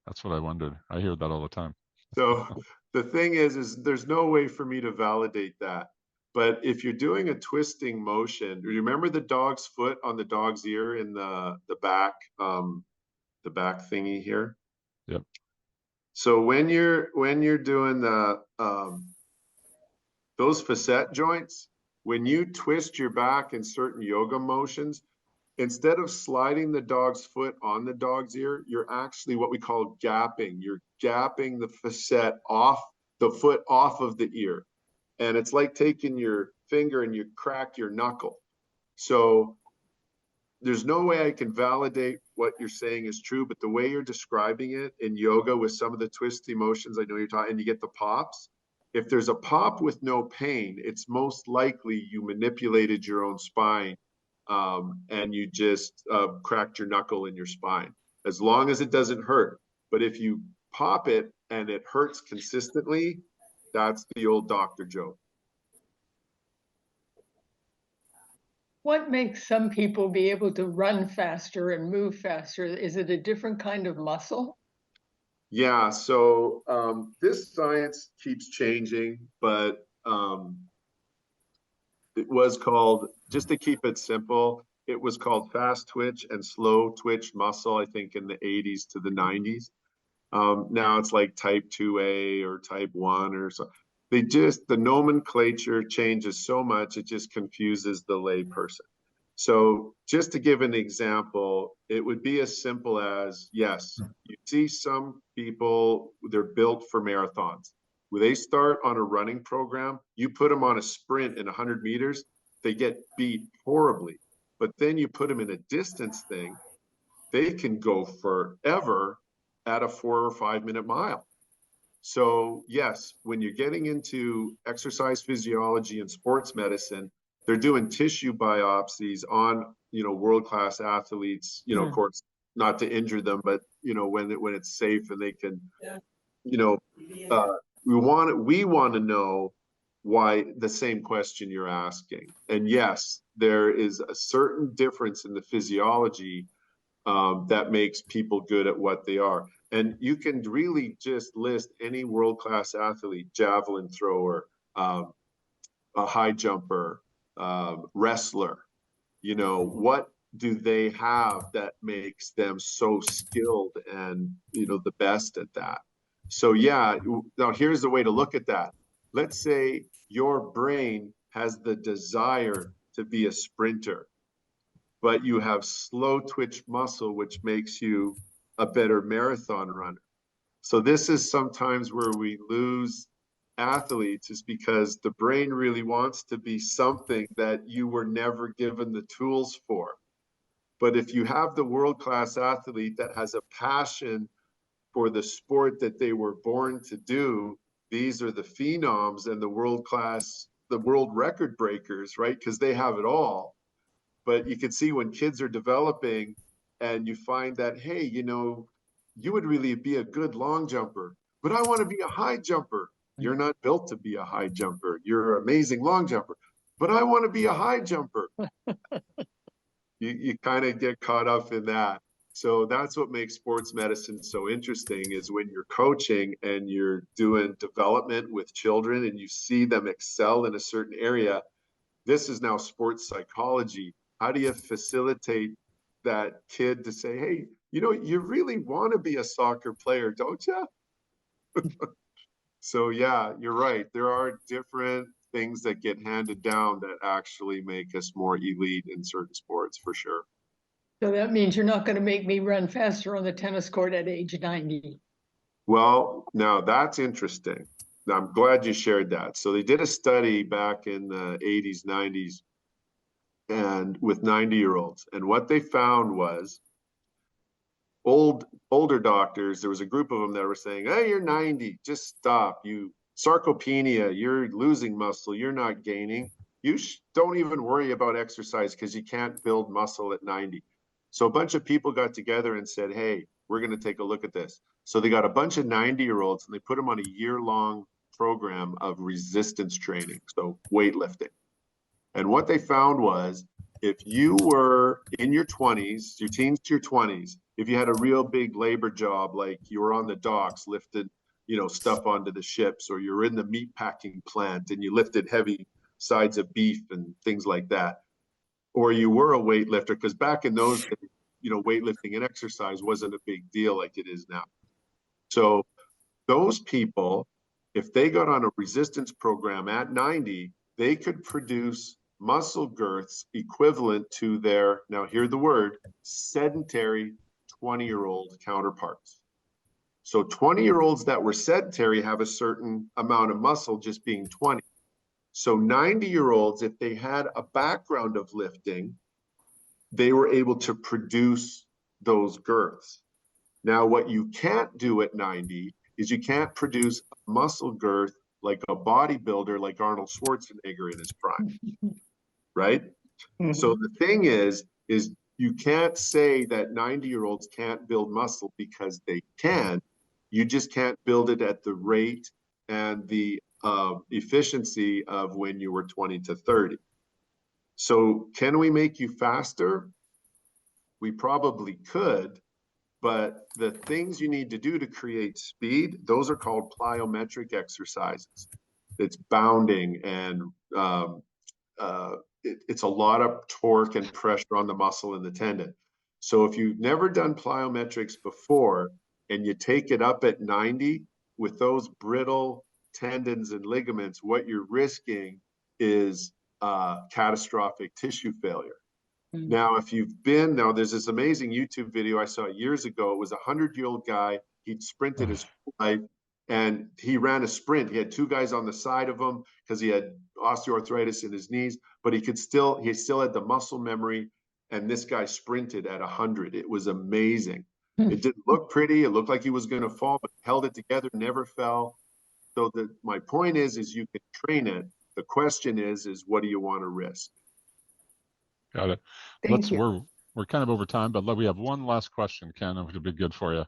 That's what I wondered. I hear that all the time. So the thing is there's no way for me to validate that. But if you're doing a twisting motion, remember the dog's foot on the dog's ear in the back thingy here? Yep. So when you're doing the those facet joints, when you twist your back in certain yoga motions, instead of sliding the dog's foot on the dog's ear, you're actually what we call gapping. You're gapping the facet off the foot off of the ear. And it's like taking your finger and you crack your knuckle. So there's no way I can validate what you're saying is true, but the way you're describing it in yoga with some of the twisty motions, I know you're talking, and you get the pops. If there's a pop with no pain, it's most likely you manipulated your own spine and you just cracked your knuckle in your spine, as long as it doesn't hurt. But if you pop it and it hurts consistently, that's the old doctor joke. What makes some people be able to run faster and move faster? Is it a different kind of muscle? Yeah, so this science keeps changing, but it was called, just to keep it simple, it was called fast twitch and slow twitch muscle, I think in the 80s to the 90s. Now it's like type 2A or type 1 or so. The nomenclature changes so much, it just confuses the lay person. So just to give an example, it would be as simple as, yes, you see some people, they're built for marathons. When they start on a running program, you put them on a sprint in 100 meters, they get beat horribly. But then you put them in a distance thing, they can go forever at a 4 or 5 minute mile. So yes, when you're getting into exercise physiology and sports medicine, they're doing tissue biopsies on, world-class athletes, of course, not to injure them, but, when it's safe and they can, we want to know why, the same question you're asking. And yes, there is a certain difference in the physiology that makes people good at what they are. And you can really just list any world-class athlete, javelin thrower, a high jumper, wrestler, what do they have that makes them so skilled and, the best at that? So yeah, now here's the way to look at that. Let's say your brain has the desire to be a sprinter, but you have slow twitch muscle, which makes you a better marathon runner. So this is sometimes where we lose athletes, is because the brain really wants to be something that you were never given the tools for. But if you have the world-class athlete that has a passion for the sport that they were born to do, these are the phenoms and the world-class, the world record breakers, right? Because they have it all. But you can see when kids are developing and you find that, hey, you would really be a good long jumper, but I want to be a high jumper. You're not built to be a high jumper. You're an amazing long jumper, but I want to be a high jumper. You kind of get caught up in that. So that's what makes sports medicine so interesting, is when you're coaching and you're doing development with children and you see them excel in a certain area. This is now sports psychology. How do you facilitate that kid to say, hey, you really want to be a soccer player, don't you? So yeah, you're right. There are different things that get handed down that actually make us more elite in certain sports, for sure. So that means you're not going to make me run faster on the tennis court at age 90. Well, now that's interesting. I'm glad you shared that. So they did a study back in the 80s, 90s, and with 90-year-olds. And what they found was older doctors, there was a group of them that were saying, hey, you're 90, just stop. Sarcopenia, you're losing muscle, you're not gaining. You don't even worry about exercise because you can't build muscle at 90. So a bunch of people got together and said, hey, we're going to take a look at this. So they got a bunch of 90-year-olds and they put them on a year-long program of resistance training, so weightlifting. And what they found was, if you were in your 20s, your teens to your 20s, if you had a real big labor job, like you were on the docks lifted, stuff onto the ships, or you're in the meat packing plant and you lifted heavy sides of beef and things like that, or you were a weightlifter, because back in those days, weightlifting and exercise wasn't a big deal like it is now. So those people, if they got on a resistance program at 90, they could produce muscle girths equivalent to their, now hear the word, sedentary 20-year-old counterparts. So 20-year-olds that were sedentary have a certain amount of muscle just being 20. So 90-year-olds, if they had a background of lifting, they were able to produce those girths. Now, what you can't do at 90 is you can't produce a muscle girth like a bodybuilder like Arnold Schwarzenegger in his prime, right? Mm-hmm. So the thing is you can't say that 90-year-olds can't build muscle, because they can. You just can't build it at the rate and the efficiency of when you were 20 to 30. So can we make you faster? We probably could, but the things you need to do to create speed, those are called plyometric exercises. It's bounding, and it's a lot of torque and pressure on the muscle and the tendon. So if you've never done plyometrics before and you take it up at 90 with those brittle tendons and ligaments, what you're risking is catastrophic tissue failure. Mm-hmm. Now there's this amazing YouTube video I saw years ago. It was a 100-year-old guy. He'd sprinted his whole life, and he ran a sprint. He had two guys on the side of him because he had osteoarthritis in his knees, but he still had the muscle memory. And this guy sprinted at 100. It was amazing. It didn't look pretty. It looked like he was going to fall, but held it together, never fell. So my point is you can train it. The question is what do you want to risk? Got it. We're kind of over time, but we have one last question, Ken, which would be good for you.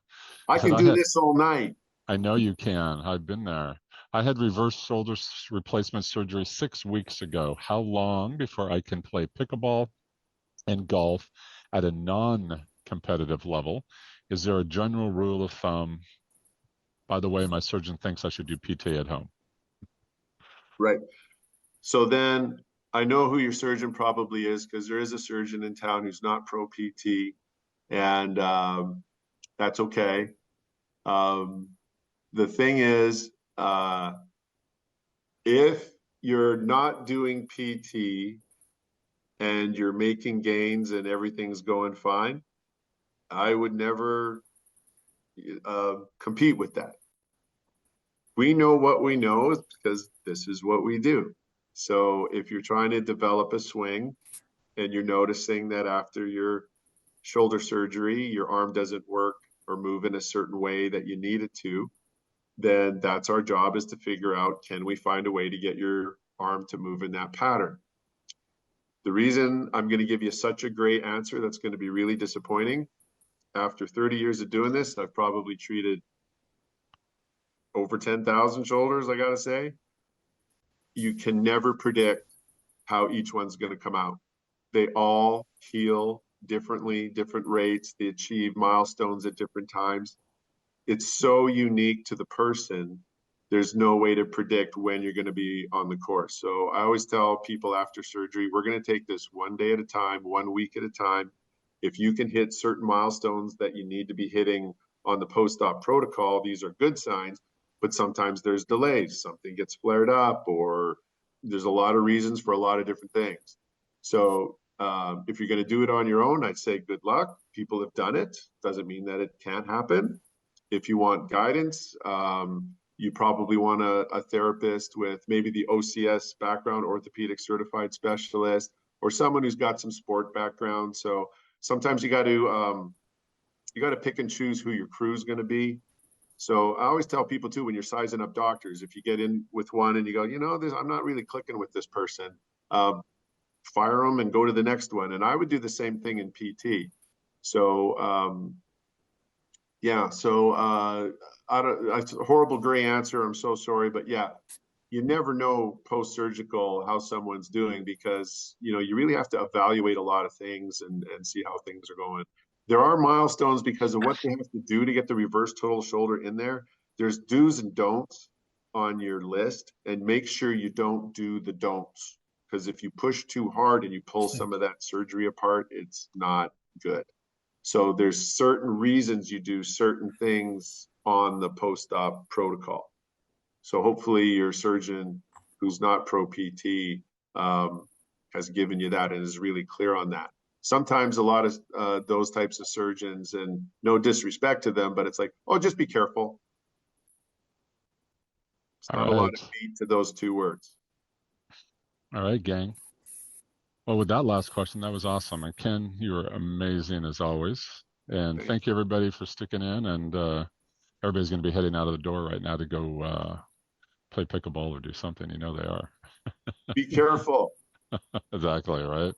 I can do this all night. I know you can. I've been there. I had reverse shoulder replacement surgery 6 weeks ago. How long before I can play pickleball and golf at a non-competitive level? Is there a general rule of thumb? By the way, my surgeon thinks I should do PT at home. Right. So then I know who your surgeon probably is, because there is a surgeon in town who's not pro PT, and that's okay. The thing is, if you're not doing PT and you're making gains and everything's going fine, I would never compete with that. We know what we know because this is what we do. So if you're trying to develop a swing and you're noticing that after your shoulder surgery, your arm doesn't work or move in a certain way that you need it to, then that's our job, is to figure out, can we find a way to get your arm to move in that pattern? The reason I'm going to give you such a great answer that's going to be really disappointing, after 30 years of doing this, I've probably treated over 10,000 shoulders, I gotta say, you can never predict how each one's going to come out. They all heal differently, different rates. They achieve milestones at different times. It's so unique to the person. There's no way to predict when you're going to be on the course. So I always tell people after surgery, we're going to take this one day at a time, 1 week at a time. If you can hit certain milestones that you need to be hitting on the post-op protocol, these are good signs, but sometimes there's delays. Something gets flared up, or there's a lot of reasons for a lot of different things. So if you're going to do it on your own, I'd say good luck. People have done it. Doesn't mean that it can't happen. If you want guidance, you probably want a therapist with maybe the OCS background, orthopedic certified specialist, or someone who's got some sport background. So sometimes you got to pick and choose who your crew is going to be. So I always tell people too, when you're sizing up doctors, if you get in with one and you go, I'm not really clicking with this person, fire them and go to the next one. And I would do the same thing in PT. So yeah, so it's a horrible gray answer. I'm so sorry, but yeah, you never know post-surgical how someone's doing, because you really have to evaluate a lot of things and see how things are going. There are milestones because of what they have to do to get the reverse total shoulder in there. There's do's and don'ts on your list, and make sure you don't do the don'ts, because if you push too hard and you pull some of that surgery apart, it's not good. So there's certain reasons you do certain things on the post-op protocol. So hopefully your surgeon who's not pro PT has given you that and is really clear on that. Sometimes a lot of those types of surgeons, and no disrespect to them, but it's like, oh, just be careful. It's not a lot of meat to those two words. All right, gang. Well, with that last question, that was awesome. And Ken, you were amazing as always. And thank you everybody for sticking in. And everybody's going to be heading out of the door right now to go play pickleball or do something. They are. Be careful. Exactly, right?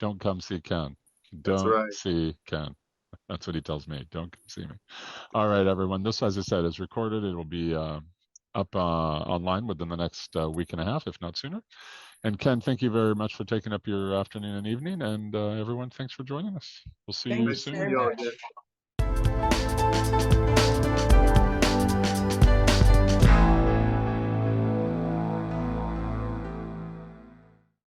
Don't come see Ken. Don't see Ken. That's what he tells me. Don't come see me. All right, everyone. This, as I said, is recorded. It will be up online within the next week and a half, if not sooner. And Ken, thank you very much for taking up your afternoon and evening. And everyone, thanks for joining us. We'll see you soon. Very much.